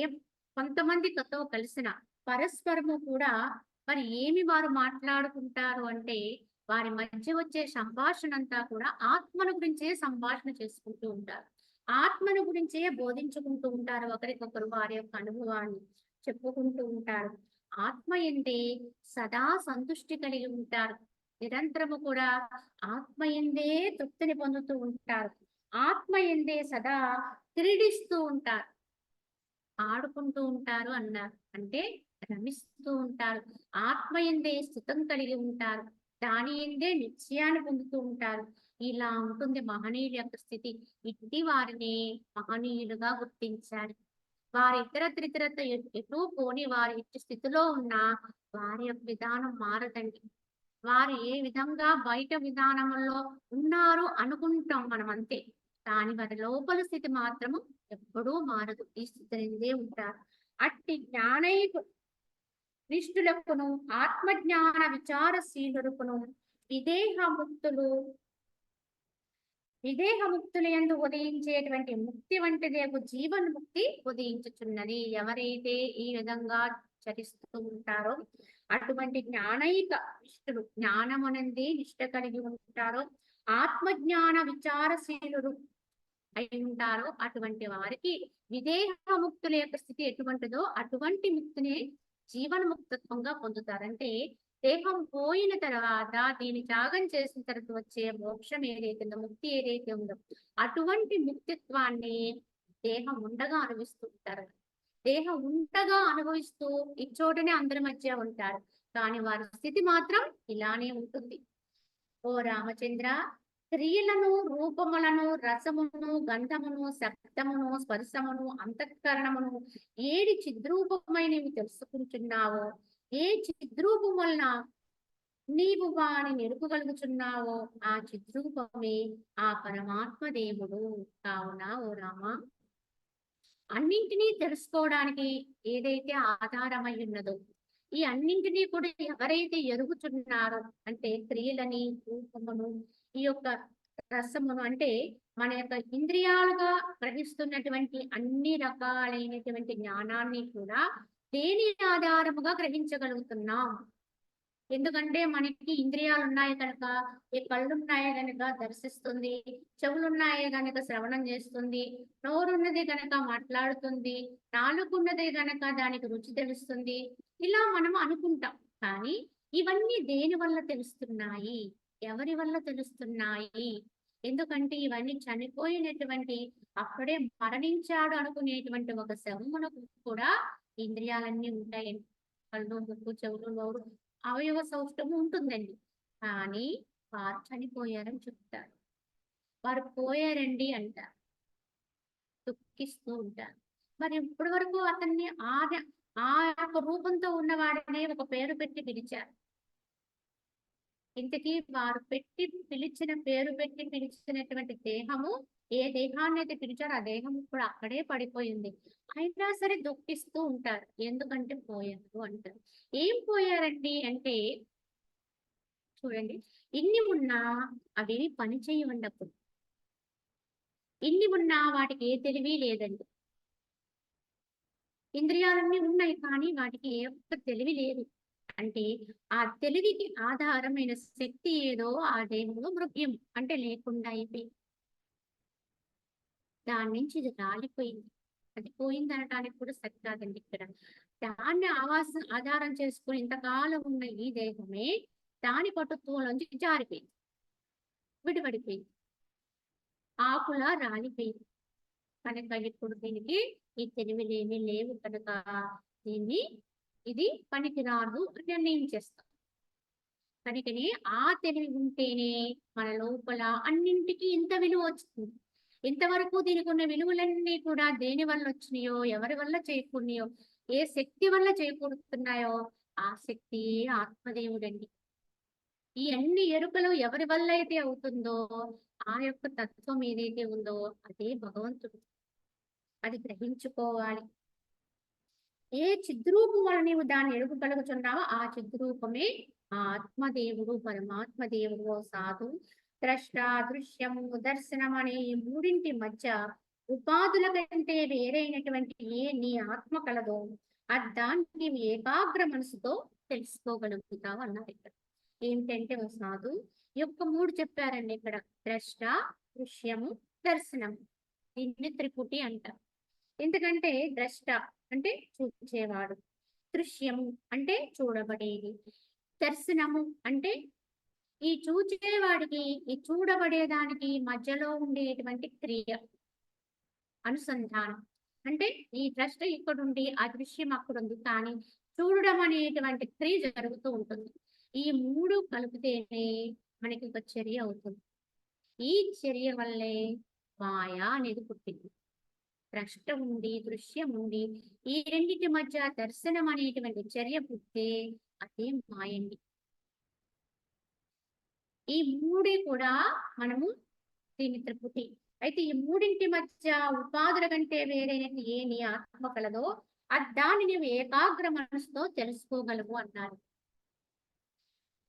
A: కొంతమందితో కలిసిన పరస్పరము కూడా మరి ఏమి వారు మాట్లాడుకుంటారు అంటే వారి మధ్య వచ్చే సంభాషణ అంతా కూడా ఆత్మను గురించే సంభాషణ చేసుకుంటూ ఉంటారు. ఆత్మను గురించే బోధించుకుంటూ ఉంటారు. ఒకరికొకరు వారి యొక్క అనుభవాన్ని చెప్పుకుంటూ ఉంటారు. ఆత్మ ఎందే సదా సంతుష్టి కలిగి ఉంటారు. నిరంతరము కూడా ఆత్మ ఎందే తృప్తిని పొందుతూ ఉంటారు. ఆత్మ ఎందే సదా క్రీడిస్తూ ఉంటారు, ఆడుకుంటూ ఉంటారు అన్నారు. అంటే రమిస్తూ ఉంటారు. ఆత్మ ఎందే స్థితం కలిగి ఉంటారు. దాని ఎందే నిశ్చయాన్ని పొందుతూ ఉంటారు. ఇలా ఉంటుంది మహనీయుల యొక్క స్థితి. ఇట్టి వారిని మహనీయులుగా గుర్తించారు. వారి ఇతరత్రితరత ఎటు పోని వారి ఇట్టి స్థితిలో ఉన్న వారి యొక్క విధానం మారదండి. వారు ఏ విధంగా బయట విధానంలో ఉన్నారు అనుకుంటాం మనం అంతే, కానీ వారి లోపల స్థితి మాత్రము ఎప్పుడూ మారదు. ఈ స్థితి ఉంటారు. అట్టి జ్ఞానైక నిష్ఠులకును ఆత్మజ్ఞాన విచారశీలుకును విదేహముక్తులు విదేహముక్తులందు ఉదయించేటువంటి ముక్తి వంటిదే జీవన్ముక్తి ఉదయించుచున్నది. ఎవరైతే ఈ విధంగా చరిస్తూ ఉంటారో అటువంటి జ్ఞానైక నిష్ఠులు, జ్ఞానమునందే నిష్ఠ కలిగి ఉంటారో, ఆత్మజ్ఞాన విచారశీలుడు అయి ఉంటారో అటువంటి వారికి విదేహముక్తుల యొక్క స్థితి ఎటువంటిదో అటువంటి ముక్తిని జీవన్ముక్తత్వంగా పొందుతారంటే దేహం పోయిన తర్వాత దీని త్యాగం చేసిన తర్వాత వచ్చే మోక్షం ఏదైతే ఉందో, ముక్తి ఏదైతే ఉందో అటువంటి ముక్తిత్వాన్ని దేహం ఉండగా అనుభవిస్తూ ఉంటారు. దేహం ఉండగా అనుభవిస్తూ ఇచ్చోటనే అందరి మధ్య ఉంటారు, కానీ వారి స్థితి మాత్రం ఇలానే ఉంటుంది. ఓ రామచంద్ర, క్రియలను రూపములను రసమును గంధమును శబ్దమును స్పర్శమును అంతఃకరణమును ఏది చిద్రూపమైనవి తెలుసుకుంటున్నావో, ఏ చిద్రూపం వలన నీవు వారిని ఎరుపగలుగుచున్నావో ఆ చిద్రూపమే ఆ పరమాత్మ దేవుడు. కావున ఓ రామ, అన్నింటినీ తెలుసుకోవడానికి ఏదైతే ఆధారమై ఉన్నదో ఈ అన్నింటినీ కూడా ఎవరైతే ఎరుగుచున్నారో అంటే క్రియలని రూపమును ఈ యొక్క రసమును అంటే మన యొక్క ఇంద్రియాలుగా గ్రహిస్తున్నటువంటి అన్ని రకాలైనటువంటి జ్ఞానాన్ని కూడా దేని ఆధారముగా గ్రహించగలుగుతున్నాం. ఎందుకంటే మనకి ఇంద్రియాలు ఉన్నాయి కనుక, ఈ కళ్ళు ఉన్నాయి కనుక దర్శిస్తుంది, చెవులు ఉన్నాయి కనుక శ్రవణం చేస్తుంది, నోరున్నది కనుక మాట్లాడుతుంది, నాలుగున్నది కనుక దానికి రుచి తెలుస్తుంది. ఇలా మనం అనుకుంటాం. కానీ ఇవన్నీ దేని వల్ల తెలుస్తున్నాయి, ఎవరి వల్ల తెలుస్తున్నాయి? ఎందుకంటే ఇవన్నీ చనిపోయినటువంటి, అప్పుడే మరణించాడు అనుకునేటువంటి ఒక శవమునకు కూడా ఇంద్రియాలన్నీ ఉంటాయండి. కళ్ళు, ముక్కు, చెవులు, నోరు, అవయవ సౌష్టము ఉంటుందండి. కానీ వారు చనిపోయారని చెప్తారు. వారు పోయారండి అంటారు, దుఃఖిస్తూ ఉంటారు. మరి ఇప్పటి వరకు అతన్ని ఆ యొక్క రూపంతో ఉన్నవాడినే ఒక పేరు పెట్టి పిలిచారు. ఇంతకీ వారు పేరు పెట్టి పిలిచినటువంటి దేహము, ఏ దేహాన్ని అయితే పిలిచారో ఆ దేహం కూడా అక్కడే పడిపోయింది. అయినా సరే దుఃఖిస్తూ ఉంటారు, ఎందుకంటే పోయారు అంటారు. ఏం పోయారండి అంటే చూడండి, ఇన్ని ఉన్నా అవి పని చేయవండి. అప్పుడు ఇన్ని ఉన్నా వాటికి ఏ తెలివి లేదండి. ఇంద్రియాలన్నీ ఉన్నాయి కానీ వాటికి ఏ ఒక్క తెలివి లేదు. అంటే ఆ తెలివికి ఆధారమైన శక్తి ఏదో ఆ దేహంలో మృగ్యం అంటే లేకుండా అయిపోయింది. దాని నుంచి ఇది రాలిపోయింది. అది పోయిందనటానికి కూడా సరికాదండి ఇక్కడ. దాన్ని ఆధారం చేసుకొని ఇంతకాలం ఉన్న ఈ దేహమే దాని పటుత్వంలోంచి జారిపోయింది. విడిపడిపోయింది. ఆకులా రాలిపోయింది. కనుక ఇప్పుడు దీనికి ఈ తెలివిలేమీ లేవు కనుక దీన్ని ఇది పనికిరాదు అని నిర్ణయించేస్తాం. కనుకనే ఆ తెలివి ఉంటేనే మన లోపల అన్నింటికి ఇంత విలువ వచ్చింది. ఇంతవరకు దీనికి ఉన్న విలువలన్నీ కూడా దేని వల్ల వచ్చినాయో, ఎవరి వల్ల చేకూరినాయో, ఏ శక్తి వల్ల చేకూరుతున్నాయో ఆ శక్తి ఆత్మదేవుడండి. ఈ అన్ని ఎరుకలు ఎవరి వల్ల అయితే అవుతుందో ఆ యొక్క తత్వం ఏదైతే ఉందో అదే భగవంతుడు. అది గ్రహించుకోవాలి. ఏ చిద్రూపం వల్ల నీవు దాన్ని ఎరుగగలుగుతున్నావో ఆ చిద్రూపమే ఆ ఆత్మదేవుడు, పరమాత్మ దేవుడు, సాధు, ద్రష్ట, దృశ్యము, దర్శనం అనే ఈ మూడింటి మధ్య ఉపాధుల కంటే వేరైనటువంటి ఏ నీ ఆత్మ కలదో దాన్ని నీవు ఏకాగ్ర మనసుతో తెలుసుకోగలుగుతావు అన్నారు ఇక్కడ. ఏంటంటే ఓ సాధు ఈ యొక్క మూడు చెప్పారండి ఇక్కడ. ద్రష్ట, దృశ్యము, దర్శనం. దీన్ని త్రిపుటి అంటారు. ఎందుకంటే ద్రష్ట అంటే చూచేవాడు, దృశ్యము అంటే చూడబడేది, దర్శనము అంటే ఈ చూచేవాడికి ఈ చూడబడేదానికి మధ్యలో ఉండేటువంటి క్రియ అనుసంధానం. అంటే ఈ ద్రష్ట ఇక్కడుండి ఆ దృశ్యం అక్కడుంది కానీ చూడడం అనేటువంటి క్రియ జరుగుతూ ఉంటుంది. ఈ మూడు కలిపితేనే మనకి ఒక చర్య అవుతుంది. ఈ చర్య వల్లే మాయ అనేది పుట్టింది. ద్రష్ట ఉండి, దృశ్యం ఉండి, ఈ రెండింటి మధ్య దర్శనం అనేటువంటి చర్య పుట్టే అదే మాయండి. ఈ మూడే కూడా మనము దీని త్రిపుటి. అయితే ఈ మూడింటి మధ్య ఉపాధుల కంటే వేరైనది ఏ నీ ఆత్మ కలదో దాన్ని నీవు ఏకాగ్ర మనసుతో తెలుసుకోగలవు అన్నారు.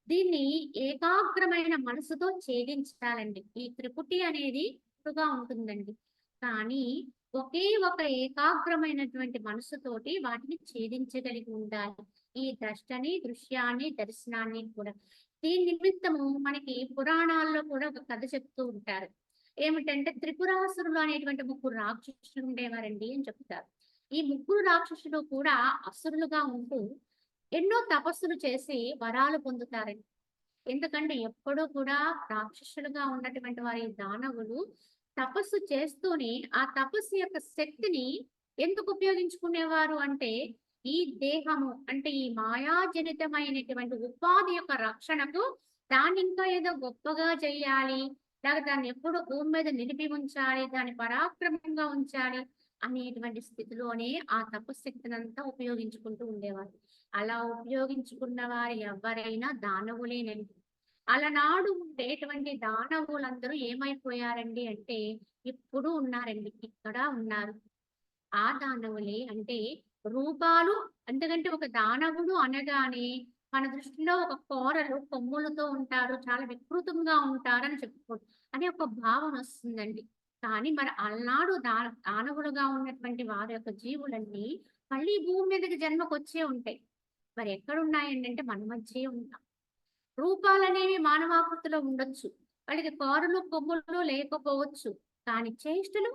A: దీన్ని ఏకాగ్రమైన మనసుతో ఛేదించాలండి. ఈ త్రిపుటి అనేది గా ఉంటుందండి. కానీ ఒకే ఒక ఏకాగ్రమైనటువంటి మనసుతోటి వాటిని ఛేదించగలిగి ఉండాలి. ఈ ద్రష్టని, దృశ్యాన్ని, దర్శనాన్ని కూడా. దీని నిమిత్తము మనకి పురాణాల్లో కూడా ఒక కథ చెప్తూ ఉంటారు. ఏమిటంటే త్రిపురాసురులు అనేటువంటి ముగ్గురు రాక్షసులు ఉండేవారండి అని చెప్తారు. ఈ ముగ్గురు రాక్షసులు కూడా అసురులుగా ఉంటూ ఎన్నో తపస్సులు చేసి వరాలు పొందుతారండి. ఎందుకంటే ఎప్పుడూ కూడా రాక్షసులుగా ఉన్నటువంటి వారి దానవులు తపస్సు చేస్తూనే ఆ తపస్సు యొక్క శక్తిని ఎందుకు ఉపయోగించుకునేవారు అంటే ఈ దేహము అంటే ఈ మాయాజనితమైనటువంటి ఉపాధి యొక్క రక్షణకు దాన్ని ఇంకా ఏదో గొప్పగా చెయ్యాలి, లేక దాన్ని ఎప్పుడు భూమి మీద నిలిపి ఉంచాలి, దాన్ని పరాక్రమంగా ఉంచాలి అనేటువంటి స్థితిలోనే ఆ తపశక్తినంతా ఉపయోగించుకుంటూ ఉండేవారు. అలా ఉపయోగించుకున్న వారు ఎవరైనా దానవులేనండి. అలనాడు ఉండేటువంటి దానవులందరూ ఏమైపోయారండి అంటే ఇప్పుడు ఉన్నారండి, ఇక్కడ ఉన్నారు. ఆ దానవులే అంటే రూపాలు. ఎందుకంటే ఒక దానవుడు అనగానే మన దృష్టిలో ఒక కోరలు కొమ్ములతో ఉంటారు, చాలా వికృతంగా ఉంటారని చెప్పుకోవచ్చు అనే ఒక భావన వస్తుందండి. కానీ మరి అలనాడు దానవులుగా ఉన్నటువంటి వారి యొక్క జీవులన్నీ మళ్ళీ భూమి మీదకి జన్మకు వచ్చే ఉంటాయి. మరి ఎక్కడున్నాయండి అంటే మన మధ్యే ఉంటాం. రూపాలనేవి మానవాకృతిలో ఉండొచ్చు, వాళ్ళకి కారులు కొమ్ములు లేకపోవచ్చు, కానీ చేష్టలు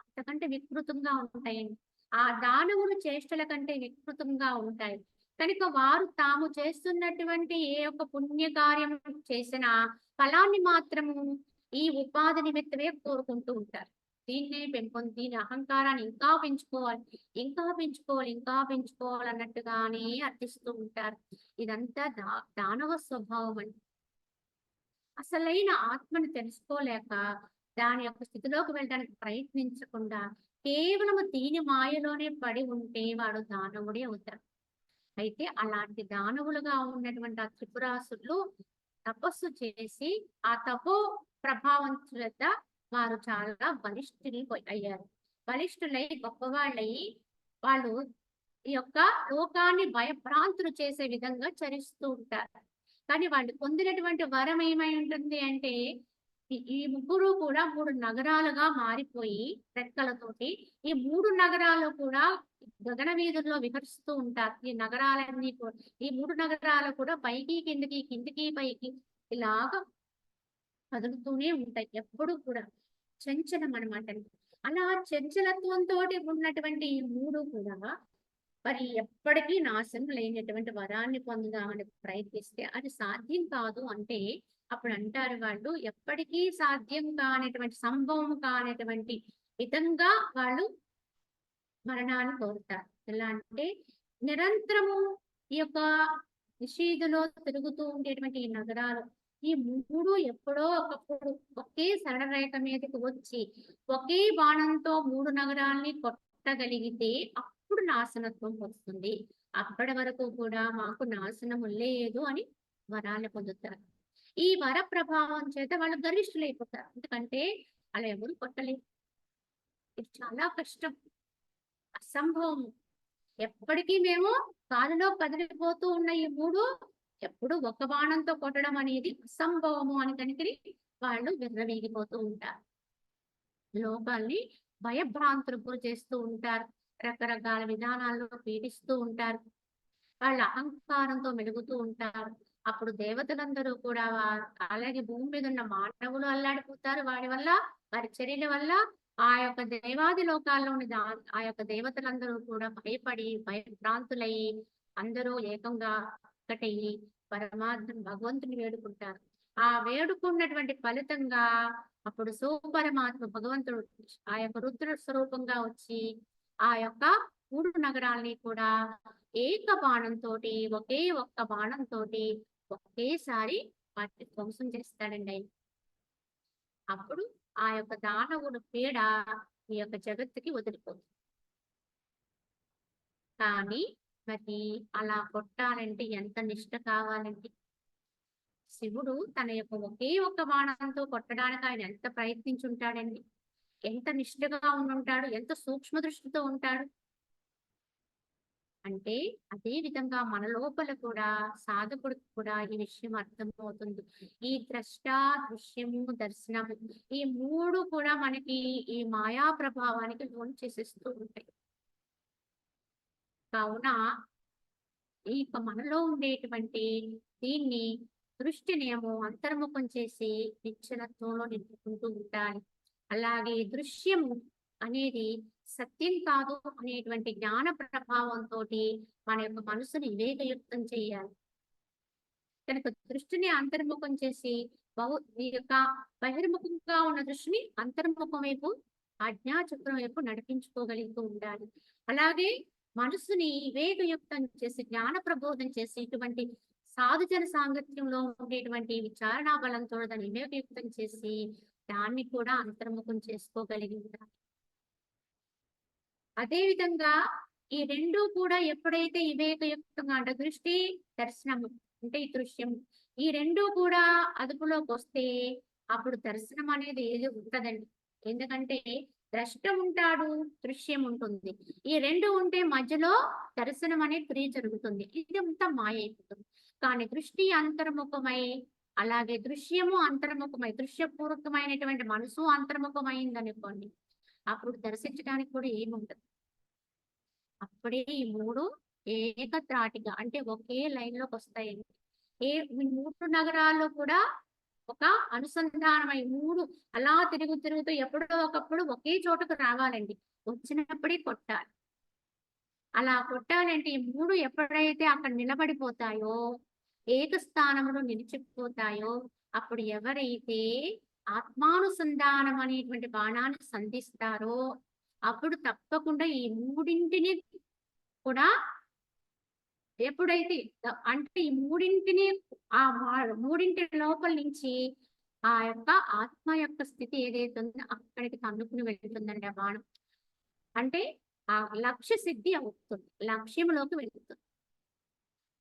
A: అంతకంటే వికృతంగా ఉంటాయండి. ఆ దానవులు చేష్టల కంటే వికృతంగా ఉంటాయి. కనుక వారు తాము చేస్తున్నటువంటి ఏ ఒక్క పుణ్యకార్యం చేసినా ఫలాన్ని మాత్రము ఈ ఉపాధి నిమిత్తమే కోరుకుంటూ ఉంటారు. దీని అహంకారాన్ని ఇంకా పెంచుకోవాలి, ఇంకా పెంచుకోవాలి, ఇంకా పెంచుకోవాలి అన్నట్టుగానే అర్థిస్తూ ఉంటారు. ఇదంతా దానవ స్వభావం అండి. అసలైన ఆత్మను తెలుసుకోలేక దాని యొక్క స్థితిలోకి వెళ్ళడానికి ప్రయత్నించకుండా కేవలము దీని మాయలోనే పడి ఉంటే వాడు దానవుడే అవుతాడు. అయితే అలాంటి దానవులుగా ఉన్నటువంటి ఆ త్రిపురాసులు తపస్సు చేసి ఆ తపో ప్రభావం చేత వారు చాలా అయ్యారు. బలిష్ఠులై గొప్పవాళ్ళై వాళ్ళు ఈ యొక్క లోకాన్ని భయభ్రాంతులు చేసే విధంగా చరిస్తూ ఉంటారు. కానీ వాళ్ళు పొందినటువంటి వరం ఏమై ఉంటుంది అంటే ఈ ముగ్గురు కూడా 3 నగరాలుగా మారిపోయి రెక్కలతోటి ఈ 3 నగరాలు కూడా గగన వీధుల్లో విహరిస్తూ ఉంటారు. ఈ నగరాలన్నీ ఈ 3 నగరాలు కూడా పైకి, కిందకి, కిందకి, పైకి ఇలాగా కదులుతూనే ఉంటాయి. ఎప్పుడు కూడా చంచలం అనమాట. అలా చంచలత్వంతోటి ఉన్నటువంటి ఈ 3 కూడా మరి ఎప్పటికీ నాశనం లేనటువంటి వరాన్ని పొందుదామని ప్రయత్నిస్తే అది సాధ్యం కాదు అంటే అప్పుడు అంటారు వాళ్ళు ఎప్పటికీ సాధ్యం కానటువంటి సంభవం కానటువంటి విధంగా వాళ్ళు మరణాన్ని కోరుతారు. ఎలా అంటే నిరంతరము ఈ యొక్క నిషీధులో తిరుగుతూ ఉండేటువంటి ఈ నగరాలు ఈ 3 ఎప్పుడో ఒకప్పుడు ఒకే సరళరేఖ మీదకి వచ్చి ఒకే బాణంతో 3 నగరాల్ని కొట్టగలిగితే అప్పుడు నాశనత్వం వస్తుంది. అప్పటి వరకు కూడా మాకు నాశనము లేదు అని వరాలు పొందుతారు. ఈ వర ప్రభావం చేత వాళ్ళు గరిష్ఠులైపోతారు. ఎందుకంటే అలా ఎవరు కొట్టలేరు. ఇది చాలా కష్టం, అసంభవం. ఎప్పటికీ మేము గాలిలో కదిలిపోతూ ఉన్న ఈ 3 ఎప్పుడు ఒక బాణంతో కొట్టడం అనేది అసంభవము అని కనుకని వాళ్ళు విర్రవీగిపోతూ ఉంటారు. లోకాల్ని భయభ్రాంతులకు గురి చేస్తూ ఉంటారు. రకరకాల విధానాల్లో పీడిస్తూ ఉంటారు. వాళ్ళ అహంకారంతో మెలుగుతూ ఉంటారు. అప్పుడు దేవతలందరూ కూడా అలాగే భూమి మీద ఉన్న మానవులు అల్లాడిపోతారు. వారి వల్ల, వారి చర్యల వల్ల ఆ యొక్క దేవాది లోకాల్లోని ఆ యొక్క దేవతలందరూ కూడా భయపడి భయభ్రాంతులయ్యి అందరూ ఏకంగా ఒకటయ్యి పరమాత్మ భగవంతుని వేడుకుంటారు. ఆ వేడుకున్నటువంటి ఫలితంగా అప్పుడు శివపరమాత్మ భగవంతుడు ఆ యొక్క రుద్ర స్వరూపంగా వచ్చి ఆ యొక్క 3 నగరాల్ని కూడా ఏక బాణంతోటి ఒకే ఒక్క బాణంతోటి ఒకేసారి వాటిని ధ్వంసం చేస్తాడండి. అప్పుడు ఆ యొక్క దానవుడు పీడ ఈ యొక్క జగత్తుకి వదిలిపోతుంది. కానీ మరి అలా కొట్టాలంటే ఎంత నిష్ట కావాలండి. శివుడు తన యొక్క ఒకే ఒక్క బాణంతో కొట్టడానికి ఆయన ఎంత ప్రయత్నించుంటాడండి. ఎంత నిష్ఠగా ఉండుంటాడు, ఎంత సూక్ష్మ దృష్టితో ఉంటాడు. అంటే అదే విధంగా మన లోపల కూడా సాధకుడికి కూడా ఈ విషయం అర్థమవుతుంది. ఈ ద్రష్ట, దృశ్యము, దర్శనము ఈ 3 కూడా మనకి ఈ మాయా ప్రభావానికి లోన్ చేసేస్తూ ఉంటాయి. కావున ఈ మనలో ఉండేటువంటి దీన్ని దృష్టినేమో అంతర్ముఖం చేసి నిశ్చలత్వంలో నింపుకుంటూ ఉండాలి. అలాగే దృశ్యము అనేది సత్యం కాదు అనేటువంటి జ్ఞాన ప్రభావంతో మన యొక్క మనసుని వివేకయుక్తం చేయాలి. కనుక దృష్టిని అంతర్ముఖం చేసి ఈ యొక్క బహిర్ముఖంగా ఉన్న దృష్టిని అంతర్ముఖం వైపు ఆజ్ఞాచక్రం వైపు నడిపించుకోగలుగుతూ ఉండాలి. అలాగే మనసుని వివేకయుక్తం చేసి జ్ఞాన ప్రబోధం చేసి ఇటువంటి సాధుజన సాంగత్యంలో ఉండేటువంటి విచారణా బలంతో దాన్ని వివేకయుక్తం చేసి దాన్ని కూడా అంతర్ముఖం చేసుకోగలిగి ఉండాలి. అదే విధంగా ఈ 2 కూడా ఎప్పుడైతే వివేకయుక్తంగా అంటే దృష్టి, దర్శనము అంటే ఈ దృశ్యము ఈ 2 కూడా అదుపులోకి వస్తే అప్పుడు దర్శనం అనేది ఏది ఉంటదండి. ఎందుకంటే ద్రష్ట ఉంటాడు, దృశ్యం ఉంటుంది. ఈ 2 ఉంటే మధ్యలో దర్శనం అనేది క్రియ జరుగుతుంది. ఇది అంతా మాయ అయిపోతుంది. కానీ దృష్టి అంతర్ముఖమై అలాగే దృశ్యము అంతర్ముఖమై దృశ్యపూర్వకమైనటువంటి మనసు అంతర్ముఖమైంది అనుకోండి, అప్పుడు దర్శించడానికి కూడా ఏముండదు. అప్పుడే ఈ 3 ఏకత్రాటిగా అంటే ఒకే లైన్ లోకి వస్తాయండి. ఈ 3 నగరాల్లో కూడా ఒక అనుసంధానమై 3 అలా తిరుగుతూ ఎప్పుడో ఒకప్పుడు ఒకే చోటకు రావాలండి. వచ్చినప్పుడే కొట్టాలి. అలా కొట్టాలంటే ఈ 3 ఎప్పుడైతే అక్కడ నిలబడిపోతాయో ఏకస్థానంలో నిలిచిపోతాయో అప్పుడు ఎవరైతే ఆత్మానుసంధానం అనేటువంటి బాణాన్ని సంధిస్తారో అప్పుడు తప్పకుండా ఈ 3 కూడా ఎప్పుడైతే అంటే ఈ 3 ఆ 3 లోపల నుంచి ఆ యొక్క ఆత్మ యొక్క స్థితి ఏదైతే ఉందో అక్కడికి తన్నుకుని వెళ్తుందండి ఆ బాణం. అంటే ఆ లక్ష్య సిద్ధి అవుతుంది, లక్ష్యంలోకి వెళ్తుంది.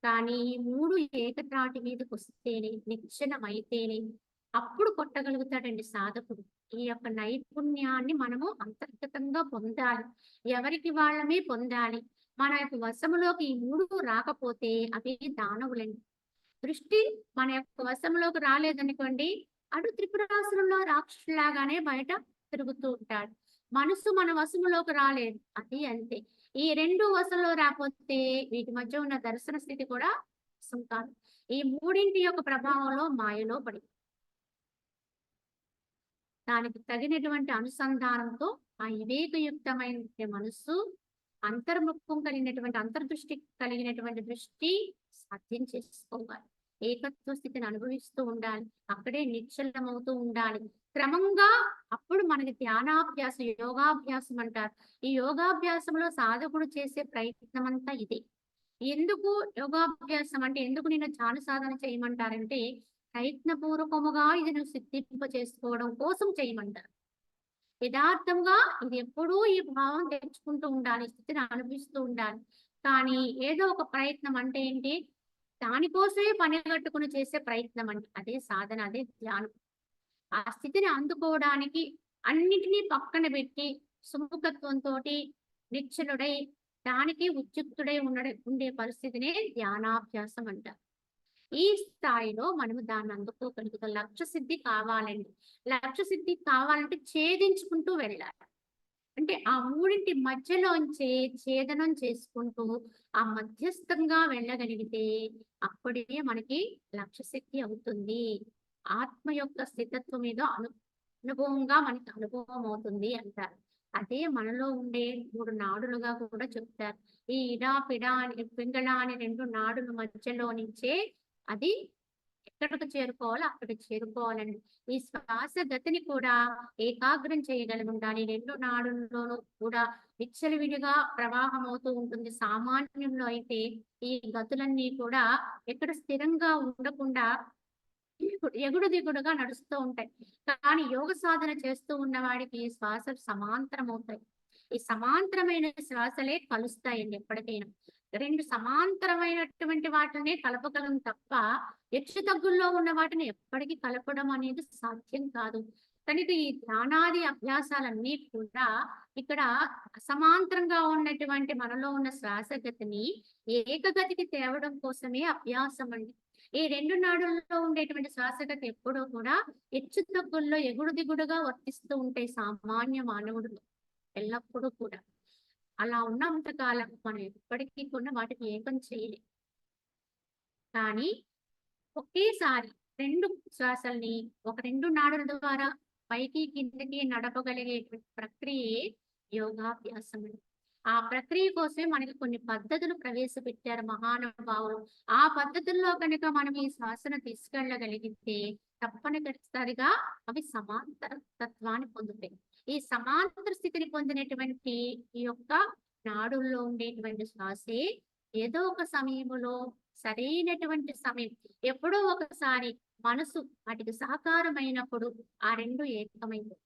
A: కానీ ఈ 3 ఏకత్రాటి మీదకి వస్తేనే నిశ్చలమైతేనే అప్పుడు కొట్టగలుగుతాడండి సాధకుడు. ఈ యొక్క నైపుణ్యాన్ని మనము అంతర్గతంగా పొందాలి. ఎవరికి వాళ్ళమే పొందాలి. మన యొక్క వశములోకి ఈ 3 రాకపోతే అవి దానవులండి. దృష్టి మన యొక్క వశంలోకి రాలేదనుకోండి, అటు త్రిపురాసురుల్లో రాక్షసులాగానే బయట తిరుగుతూ ఉంటాడు. మనసు మన వశములోకి రాలేదు. అది అంతే. ఈ 2 వశంలో రాకపోతే వీటి మధ్య ఉన్న దర్శన స్థితి కూడా వశం కాదు. ఈ మూడింటి యొక్క ప్రభావంలో మాయలో పడి దానికి తగినటువంటి అనుసంధానంతో ఆ వివేకయుక్తమైన మనస్సు అంతర్ముఖం కలిగినటువంటి అంతర్దృష్టి కలిగినటువంటి దృష్టి సాధ్యం చేసుకోవాలి. ఏకత్వ స్థితిని అనుభవిస్తూ ఉండాలి. అక్కడే నిశ్చలమవుతూ ఉండాలి. క్రమంగా అప్పుడు మనకి ధ్యానాభ్యాసం, యోగాభ్యాసం అంటారు. ఈ యోగాభ్యాసంలో సాధకుడు చేసే ప్రయత్నం అంతా ఇదే. ఎందుకు యోగాభ్యాసం అంటే ఎందుకు నేను ధ్యాన సాధన చేయమంటారంటే ప్రయత్నపూర్వకముగా ఇది నువ్వు సిద్ధింప చేసుకోవడం కోసం చేయమంటారు. యథార్థంగా ఇది ఎప్పుడూ ఈ భావం తెచ్చుకుంటూ ఉండాలి. స్థితిని అనుభవిస్తూ ఉండాలి. కానీ ఏదో ఒక ప్రయత్నం అంటే ఏంటి? దానికోసమే పనిగట్టుకుని చేసే ప్రయత్నం అంటే అదే సాధన, అదే ధ్యానం. ఆ స్థితిని అందుకోవడానికి అన్నిటినీ పక్కన పెట్టి సుముఖత్వంతోటి నిశ్చలుడై దానికి ఉద్యుక్తుడై ఉండే పరిస్థితినే ధ్యానాభ్యాసం అంటారు. ఈ స్థాయిలో మనము దాన్ని అందుకోగలుగుతాం. లక్ష్య సిద్ధి కావాలండి. లక్ష్య సిద్ధి కావాలంటే ఛేదించుకుంటూ వెళ్ళాలి. అంటే ఆ మూడింటి మధ్యలోంచే ఛేదనం చేసుకుంటూ ఆ మధ్యస్థంగా వెళ్ళగలిగితే అప్పుడే మనకి లక్ష్య సిద్ధి అవుతుంది. ఆత్మ యొక్క స్థితత్వం మీద అనుభవంగా మనకి అనుభవం అవుతుంది అంటారు. అదే మనలో ఉండే 3 నాడులుగా కూడా చెప్తారు. ఈ ఇడా పిడా అని పింగళ అని 2 నాడుల మధ్యలో నుంచే అది ఎక్కడికి చేరుకోవాలో అక్కడికి చేరుకోవాలండి. ఈ శ్వాస గతిని కూడా ఏకాగ్రం చేయగలిగుండాలి. 2 నాడుల్లోనూ కూడా విచ్చలవిడిగా ప్రవాహం అవుతూ ఉంటుంది. సామాన్యంలో అయితే ఈ గతులన్నీ కూడా ఎక్కడ స్థిరంగా ఉండకుండా ఎగుడు దిగుడుగా నడుస్తూ ఉంటాయి. కానీ యోగ సాధన చేస్తూ ఉన్న వాడికి ఈ శ్వాసలు సమాంతరం అవుతాయి. ఈ సమాంతరమైన శ్వాసలే కలుస్తాయండి ఎప్పటికైనా. 2 సమాంతరమైనటువంటి వాటినే కలపగలం తప్ప హెచ్చు తగ్గుల్లో ఉన్న వాటిని ఎప్పటికీ కలపడం అనేది సాధ్యం కాదు. కనుక ఈ ధ్యానాది అభ్యాసాలన్నీ కూడా ఇక్కడ అసమాంతరంగా ఉన్నటువంటి మనలో ఉన్న శ్వాసగతిని ఏకగతికి తేవడం కోసమే అభ్యాసం అండి. ఈ 2 నాడుల్లో ఉండేటువంటి శ్వాసగతి ఎప్పుడూ కూడా హెచ్చు తగ్గుల్లో ఎగుడు దిగుడుగా వర్తిస్తూ ఉంటాయి సామాన్య మానవుడిలో ఎల్లప్పుడూ కూడా. అలా ఉన్నంత కాలం మనం ఎప్పటికీ కూడా వాటిని ఏకం చేయలేం. కానీ ఒకేసారి 2 శ్వాసల్ని ఒక 2 నాడుల ద్వారా పైకి కిందకి నడపగలిగే ప్రక్రియే యోగాభ్యాసం అండి. ఆ ప్రక్రియ కోసమే మనకి కొన్ని పద్ధతులు ప్రవేశపెట్టారు మహానుభావులు. ఆ పద్ధతుల్లో కనుక మనం ఈ శ్వాసను తీసుకెళ్ళగలిగితే తప్పనిసరిగా అవి సమాంతర తత్వాన్ని పొందుతాయి. ఈ సమాంతర స్థితిని పొందినటువంటి ఈ యొక్క నాడుల్లో ఉండేటువంటి శ్వాసే ఏదో ఒక సమయంలో సరైనటువంటి సమయం ఎప్పుడో ఒకసారి మనసు వాటికి సహకారమైనప్పుడు ఆ 2 ఏకమైపోతాయి.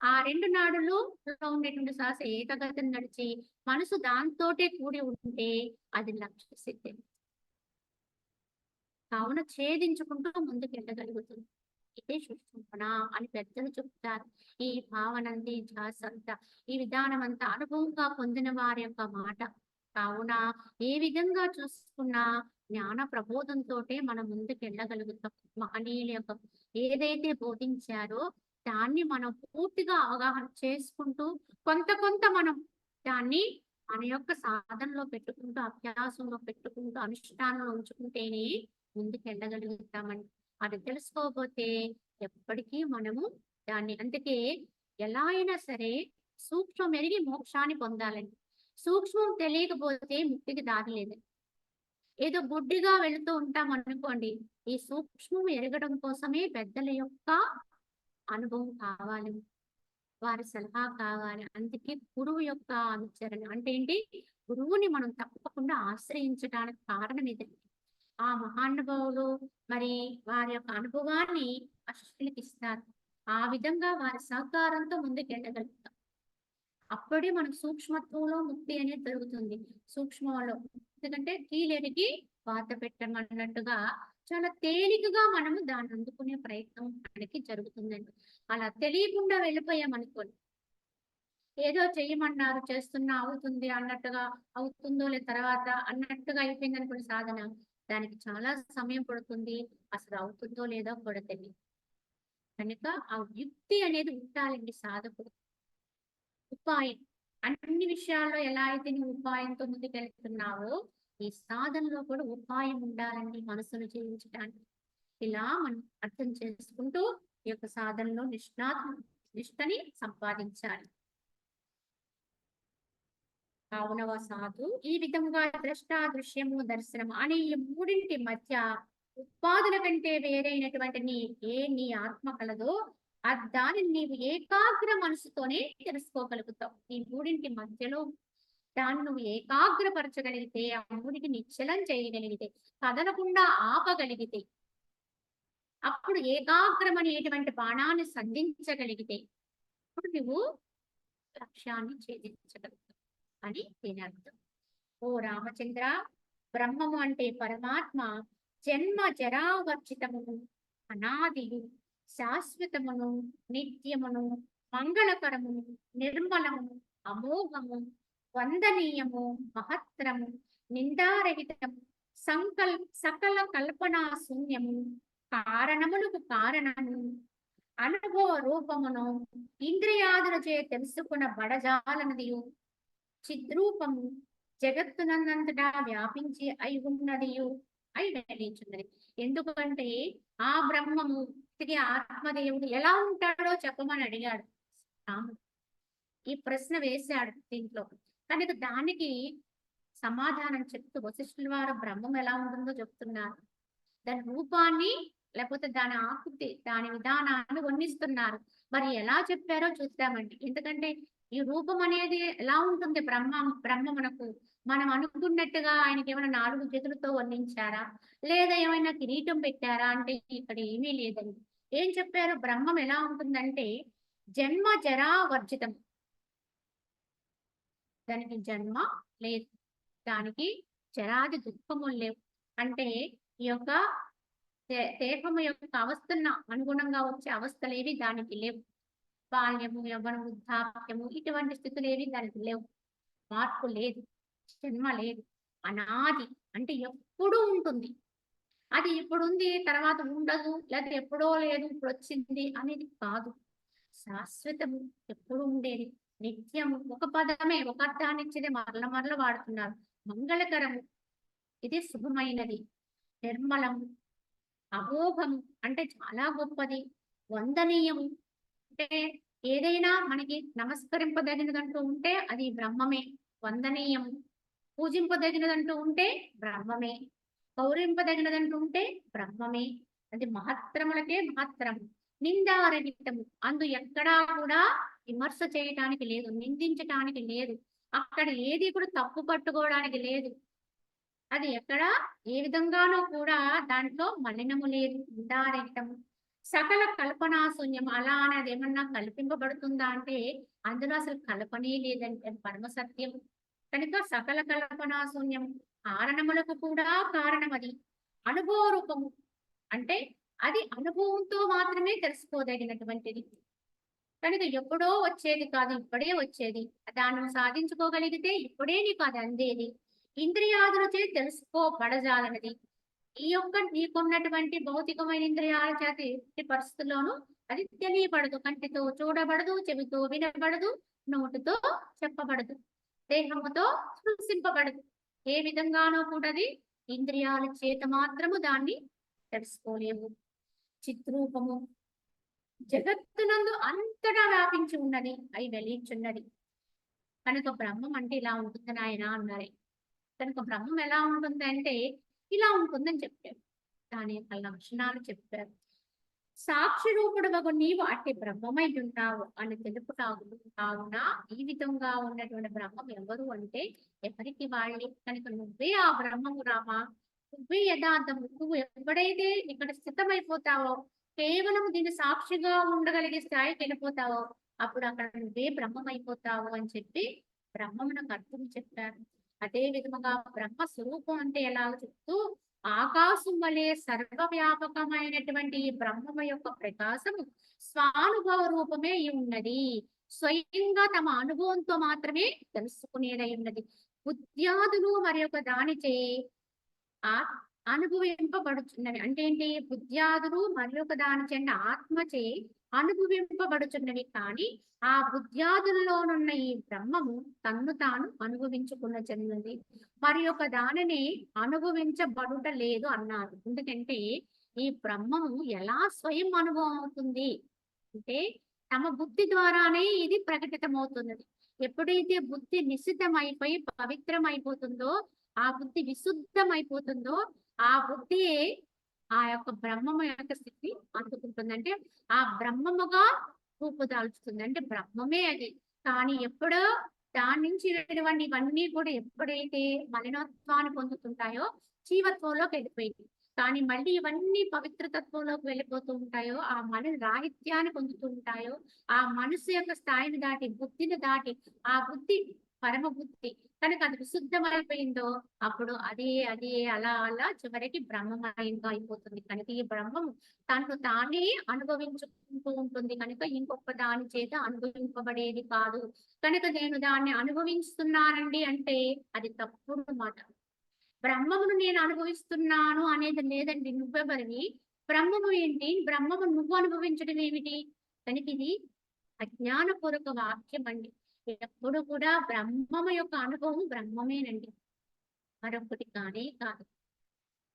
A: ఆ 2 నాడుల్లో ఉండేటువంటి శ్వాస ఏకగతిని నడిచి మనసు దాంతోటే కూడి ఉంటే అది లక్ష్య సిద్ధి. కావున ఛేదించుకుంటూ ముందుకెళ్ళగలుగుతుంది. ఇదే సుషుమ్న అని పెద్దలు చెప్తారు. ఈ భావనంది ధ్యాసంతా ఈ విధానం అంతా అనుభవంగా పొందిన వారి యొక్క మాట. కావున ఏ విధంగా చూసుకున్నా జ్ఞాన ప్రబోధంతోటే మనం ముందుకెళ్ళగలుగుతాం. మహనీయుల యొక్క ఏదైతే బోధించారో దాన్ని మనం పూర్తిగా అవగాహన చేసుకుంటూ కొంత మనం దాన్ని మన యొక్క సాధనలో పెట్టుకుంటూ, అభ్యాసంలో పెట్టుకుంటూ, అనుష్ఠానంలో ఉంచుకుంటేనే ముందుకెళ్ళగలుగుతామండి. అది తెలుసుకోకపోతే ఎప్పటికీ మనము దాన్ని అందుకే ఎలా అయినా సరే సూక్ష్మం ఎరిగి మోక్షాన్ని పొందాలండి. సూక్ష్మం తెలియకపోతే ముక్తికి దారి లేదండి. ఏదో గుడ్డిగా వెళుతూ ఉంటాం అనుకోండి. ఈ సూక్ష్మం ఎరగడం కోసమే పెద్దల యొక్క అనుభవం కావాలి. వారి సలహా కావాలి. అందుకే గురువు యొక్క అనుచరణ అంటే ఏంటి? గురువుని మనం తప్పకుండా ఆశ్రయించడానికి కారణం ఇదే. ఆ మహానుభావులు మరి వారి యొక్క అనుభవాన్ని ఆ శిష్యులకి ఇస్తారు. ఆ విధంగా వారి సహకారంతో ముందుకెళ్ళగలుగుతాం. అప్పుడే మనకు సూక్ష్మత్వంలో ముక్తి అనేది జరుగుతుంది. సూక్ష్మంలో ఎందుకంటే కీలెరిగి వాత పెట్టమన్నట్టుగా చాలా తేలికగా మనము దాన్ని అందుకునే ప్రయత్నం మనకి జరుగుతుందండి. అలా తెలియకుండా వెళ్ళిపోయామనుకోండి. ఏదో చెయ్యమన్నారు చేస్తున్నా అవుతుంది అన్నట్టుగా అవుతుందో లేదు తర్వాత అన్నట్టుగా అయిపోయింది అనుకోండి సాధన. దానికి చాలా సమయం పడుతుంది. అసలు అవుతుందో లేదో కూడా తెలియదు. కనుక ఆ యుక్తి అనేది ఉండాలండి సాధకుడు. ఉపాయం అన్ని విషయాల్లో ఎలా అయితే నువ్వు ఉపాయంతో ముందుకెళ్తున్నావో ఈ సాధనలో కూడా ఉపాయం ఉండాలండి మనసును జయించడానికి. ఇలా మనం అర్థం చేసుకుంటూ ఈ యొక్క సాధనలో నిష్ఠని సంపాదించాలి. కావునవ సాధు ఈ విధముగా ద్రష్ట దృశ్యము దర్శనము అనే ఈ మూడింటి మధ్య ఉత్పాదన కంటే వేరైనటువంటి నీ ఆత్మ కలదో దానిని నీవు ఏకాగ్ర మనసుతోనే తెలుసుకోగలుగుతావు. ఈ మూడింటి మధ్యలో దాన్ని నువ్వు ఏకాగ్రపరచగలిగితే, ఆ మూడికి నిశ్చలం చేయగలిగితే, కదలకుండా ఆపగలిగితే, అప్పుడు ఏకాగ్రం అనేటువంటి బాణాన్ని సంధించగలిగితే అప్పుడు నువ్వు లక్ష్యాన్ని ఛేదించగలుగుతావు అని దీని అర్థం. ఓ రామచంద్ర, బ్రహ్మము అంటే పరమాత్మ జన్మ జరావర్జితమును, అనాదియు, శాశ్వతమును, నిత్యమును, మంగళకరమును, నిర్మలమును, అమోఘము, వందనీయము, మహత్తరము, నిందారహితము, సకల కల్పనా శూన్యము, కారణములకు కారణము, అనుభవ రూపమును, ఇంద్రియాదులచే తెలుసుకున్న బడజాలనదియు, చిద్రూపము, జగత్తునంతటా వ్యాపించి అయి ఉన్నదియు అయి వెలిచున్నది. ఎందుకంటే ఆ బ్రహ్మము తిరిగి ఆత్మదేవుడు ఎలా ఉంటాడో చెప్పమని అడిగాడు రాముడు. ఈ ప్రశ్న వేశాడు దీంట్లో. కనుక దానికి సమాధానం చెప్తూ వశిష్ఠుల వారు బ్రహ్మం ఎలా ఉంటుందో చెప్తున్నారు. దాని రూపాన్ని లేకపోతే దాని ఆకృతి, దాని విధానాన్ని వర్ణిస్తున్నారు. మరి ఎలా చెప్పారో చూద్దామండి. ఎందుకంటే ఈ రూపం అనేది ఎలా ఉంటుంది బ్రహ్మమునకు మనం అనుకున్నట్టుగా ఆయనకి ఏమైనా 4 చేతులతో వర్ణించారా, లేదా ఏమైనా కిరీటం పెట్టారా అంటే ఇక్కడ ఏమీ లేదండి. ఏం చెప్పారు? బ్రహ్మం ఎలా ఉంటుందంటే జన్మ జరా వర్జితం. దానికి జన్మ లేదు, దానికి జరాది దుఃఖములు లేవు. అంటే ఈ యొక్క దేహము యొక్క అవస్థను అనుగుణంగా వచ్చే అవస్థలేవి దానికి లేవు. బాల్యము, యవ్వనము, వృద్ధాప్యము ఇటువంటి స్థితులేవి దానికి లేవు. మార్పు లేదు, జన్మ లేదు, అనాది అంటే ఎప్పుడూ ఉంటుంది. అది ఇప్పుడు ఉంది తర్వాత ఉండదు, లేకపోతే ఎప్పుడో లేదు ఇప్పుడు వచ్చింది అనేది కాదు. శాశ్వతము, ఎప్పుడు ఉండేది, నిత్యము. ఒక పదమే, ఒక అర్థాన్ని ఇచ్చేది మరల మరల వాడుతున్నారు. మంగళకరము, ఇది శుభమైనది. నిర్మలము, అమోఘము అంటే చాలా గొప్పది. వందనీయము అంటే ఏదైనా మనకి నమస్కరింపదగినదంటూ ఉంటే అది బ్రహ్మమే, వందనీయము. పూజింపదగినదంటూ ఉంటే బ్రహ్మమే, గౌరవింపదగినదంటూ ఉంటే బ్రహ్మమే. అది మహత్తరములకే మహత్తరము. నిందారహితము, అందు ఎక్కడా కూడా విమర్శ చేయటానికి లేదు, నిందించటానికి లేదు, అక్కడ ఏది కూడా తప్పు పట్టుకోవడానికి లేదు. అది ఎక్కడ ఏ విధంగానూ కూడా దాంట్లో మలినము లేదు. నిందారహితము, సకల కల్పనా శూన్యం. అలా అనేది ఏమన్నా కల్పింపబడుతుందా అంటే అందులో అసలు కల్పనే లేదంటే పరమ సత్యం. కనుక సకల కల్పనా శూన్యం, కారణములకు కూడా కారణం అది. అనుభవ రూపము అంటే అది అనుభవంతో మాత్రమే తెలుసుకోదగినటువంటిది. కనుక ఎప్పుడో వచ్చేది కాదు, ఇప్పుడే వచ్చేది. దాన్ని సాధించుకోగలిగితే ఇప్పుడే నీకు అది అందేది. ఇంద్రియాదులచే తెలుసుకోబడజాలన్నది. ఈ యొక్క నీకున్నటువంటి భౌతికమైన ఇంద్రియాల చేత ఎట్టి పరిస్థితుల్లోనూ అది తెలియబడదు. కంటితో చూడబడదు, చెవితో వినబడదు, నోటితో చెప్పబడదు, దేహముతో స్పృశింపబడదు. ఏ విధంగానూ కూడా అది ఇంద్రియాల చేత మాత్రము దాన్ని తెలుసుకోలేవు. చిత్రూపము, జగత్తునందు అంతటా వ్యాపించి ఉన్నది, అయి వెలిచున్నది. కనుక బ్రహ్మం అంటే ఇలా ఉంటుందని ఆయన అన్నారు. కనుక బ్రహ్మం ఎలా ఉంటుంది అంటే ఇలా ఉంటుందని చెప్పారు. దాని యొక్క లక్షణాలు చెప్పారు. సాక్షి రూపుడు నీవు అట్టి బ్రహ్మమై ఉన్నావు అని తెలుపుతావు. కావున ఈ విధంగా ఉన్నటువంటి బ్రహ్మం ఎవరు అంటే ఎవరికి వాళ్ళే. కనుక నువ్వే ఆ బ్రహ్మము రామా, నువ్వే యథార్థము. నువ్వు ఎప్పుడైతే ఇక్కడ స్థితమైపోతావో, కేవలం దీన్ని సాక్షిగా ఉండగలిగే స్థాయికి వెళ్ళిపోతావో అప్పుడు అక్కడ నువ్వే బ్రహ్మం అయిపోతావు అని చెప్పి బ్రహ్మమునకు అర్థం చెప్పారు. అదే విధముగా బ్రహ్మ స్వరూపం అంటే ఎలా చెప్తూ ఆకాశం వలె సర్వవ్యాపకమైనటువంటి ఈ బ్రహ్మము యొక్క ప్రకాశము స్వానుభవ రూపమే అయి ఉన్నది. స్వయంగా తమ అనుభవంతో మాత్రమే తెలుసుకునేదై ఉన్నది. బుద్ధ్యాదులు మరి యొక్క దానిచే అనుభవింపబడుచున్నవి. అంటే ఏంటి? బుద్ధ్యాదులు మరి ఒక దాని చెంత ఆత్మచే అనుభవింపబడుచున్నవి కానీ, ఆ బుద్ధ్యాదుల్లోనున్న ఈ బ్రహ్మము తన్ను తాను అనుభవించుకున్న చెందినది. మరి ఒక దానిని అనుభవించబడుట లేదు అన్నారు. ఎందుకంటే, ఈ బ్రహ్మము ఎలా స్వయం అనుభవం అవుతుంది? అంటే, తమ బుద్ధి ద్వారానే ఇది ప్రకటితమవుతున్నది. ఎప్పుడైతే బుద్ధి నిశితమైపోయి పవిత్రమైపోతుందో, ఆ బుద్ధి విశుద్ధమైపోతుందో, ఆ బుద్ధియే ఆ యొక్క బ్రహ్మము యొక్క స్థితిని అందుకుంటుంది. అంటే ఆ బ్రహ్మముగా రూపుదాల్చుతుంది. అంటే బ్రహ్మమే అది. కానీ ఎప్పుడో దాని నుంచి వెళ్ళినటువంటి ఇవన్నీ కూడా ఎప్పుడైతే మలినత్వాన్ని పొందుతుంటాయో జీవత్వంలోకి వెళ్ళిపోయింది. కానీ మళ్ళీ ఇవన్నీ పవిత్ర తత్వంలోకి వెళ్ళిపోతూ ఉంటాయో, ఆ మలి రాహిత్యాన్ని పొందుతూ ఉంటాయో, ఆ మనసు యొక్క స్థాయిని దాటి, బుద్ధిని దాటి, ఆ బుద్ధి పరమ బుద్ధి కనుక అది విశుద్ధమైపోయిందో అప్పుడు అదే అలా అలా చివరికి బ్రహ్మమయంగా అయిపోతుంది. కనుక ఈ బ్రహ్మము తనను తానే అనుభవించుకుంటూ ఉంటుంది కనుక ఇంకొక దాని చేత అనుభవింపబడేది కాదు. కనుక నేను దాన్ని అనుభవిస్తున్నానండి అంటే అది తప్పుడు మాట. బ్రహ్మమును నేను అనుభవిస్తున్నాను అనేది లేదండి. నువ్వెవరివి? బ్రహ్మము ఏంటి? బ్రహ్మము నువ్వు అనుభవించడం ఏమిటి? కనుక ఇది అజ్ఞానపూర్వక వాక్యం అండి. ఎప్పుడు కూడా బ్రహ్మము యొక్క అనుభవం బ్రహ్మమేనండి. మరొకటి కానే కాదు.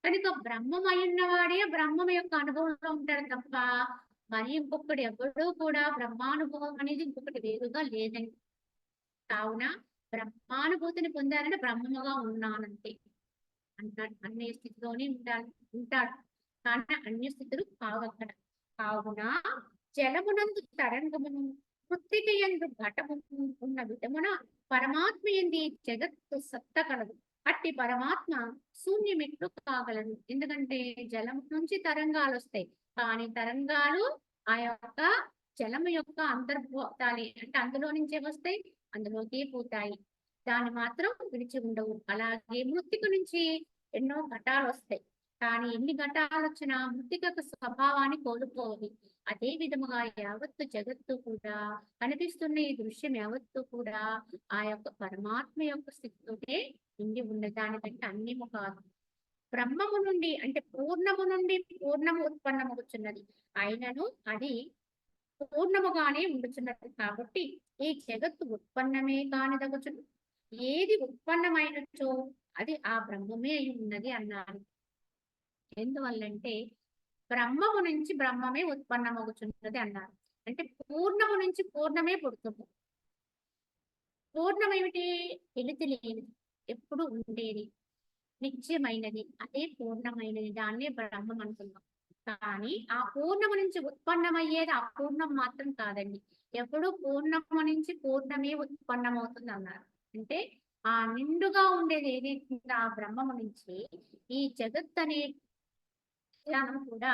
A: కనుక బ్రహ్మమయున్నవాడే బ్రహ్మము యొక్క అనుభవంలో ఉంటాడు తప్ప, మరి ఇంకొకడు ఎవడు కూడా బ్రహ్మానుభవం అనేది ఇంకొకటి వేరుగా లేదండి. కావున బ్రహ్మానుభూతిని పొందాలంటే బ్రహ్మముగా ఉన్నానంతే. అంటాడు. అన్ని స్థితిలోనే ఉంటాడు. కానీ అన్య స్థితులు కావక్కడ. కావున జలమునందు తరంగమును, మృత్తిక యందు ఘటమును ఉన్న విధమున పరమాత్మ యందు ఈ జగత్తు సత్త కలదు. అట్టి పరమాత్మ శూన్యమెట్లు కాగలదు. ఎందుకంటే జలం నుంచి తరంగాలు వస్తాయి. కానీ తరంగాలు ఆ యొక్క జలము యొక్క అంతర్భూతాలే. అంటే అందులో నుంచే వస్తాయి, అందులోకే పోతాయి. దాన్ని మాత్రం విడిచి ఉండవు. అలాగే మృత్తిక నుంచి ఎన్నో ఘటాలొస్తాయి. కానీ ఎన్ని ఘటాలొచ్చినా మృత్తికకు స్వభావాన్ని కోల్పోవు. అదే విధముగా యావత్తు జగత్తు కూడా కనిపిస్తున్న ఈ దృశ్యం యావత్తు కూడా ఆ యొక్క పరమాత్మ యొక్క స్థితితోటే నిండి ఉన్నది. దానికంటే అన్యము కాదు. బ్రహ్మము నుండి అంటే పూర్ణము నుండి పూర్ణము ఉత్పన్నమవుతున్నది. అయినను అది పూర్ణముగానే ఉండుచున్నది కాబట్టి ఈ జగత్తు ఉత్పన్నమే కానిదగుచును. ఏది ఉత్పన్నమైనచో అది ఆ బ్రహ్మమే అయి ఉన్నది అన్నారు. ఎందువల్లంటే బ్రహ్మము నుంచి బ్రహ్మమే ఉత్పన్నమగుచున్నది అన్నారు. అంటే పూర్ణము నుంచి పూర్ణమే పుడుతుంది. పూర్ణం ఏమిటి? వెలితి లేనిది, ఎప్పుడు ఉండేది, నిత్యమైనది. అదే పూర్ణమైనది. దాన్నే బ్రహ్మం అంటున్నాం. కానీ ఆ పూర్ణము నుంచి ఉత్పన్నమయ్యేది అపూర్ణం మాత్రం కాదండి. ఎప్పుడు పూర్ణము నుంచి పూర్ణమే ఉత్పన్నమవుతుంది అన్నారు. అంటే ఆ నిండుగా ఉండేది ఏదైతే ఉందో ఆ బ్రహ్మము నుంచి ఈ జగత్ అనే జ్ఞానం కూడా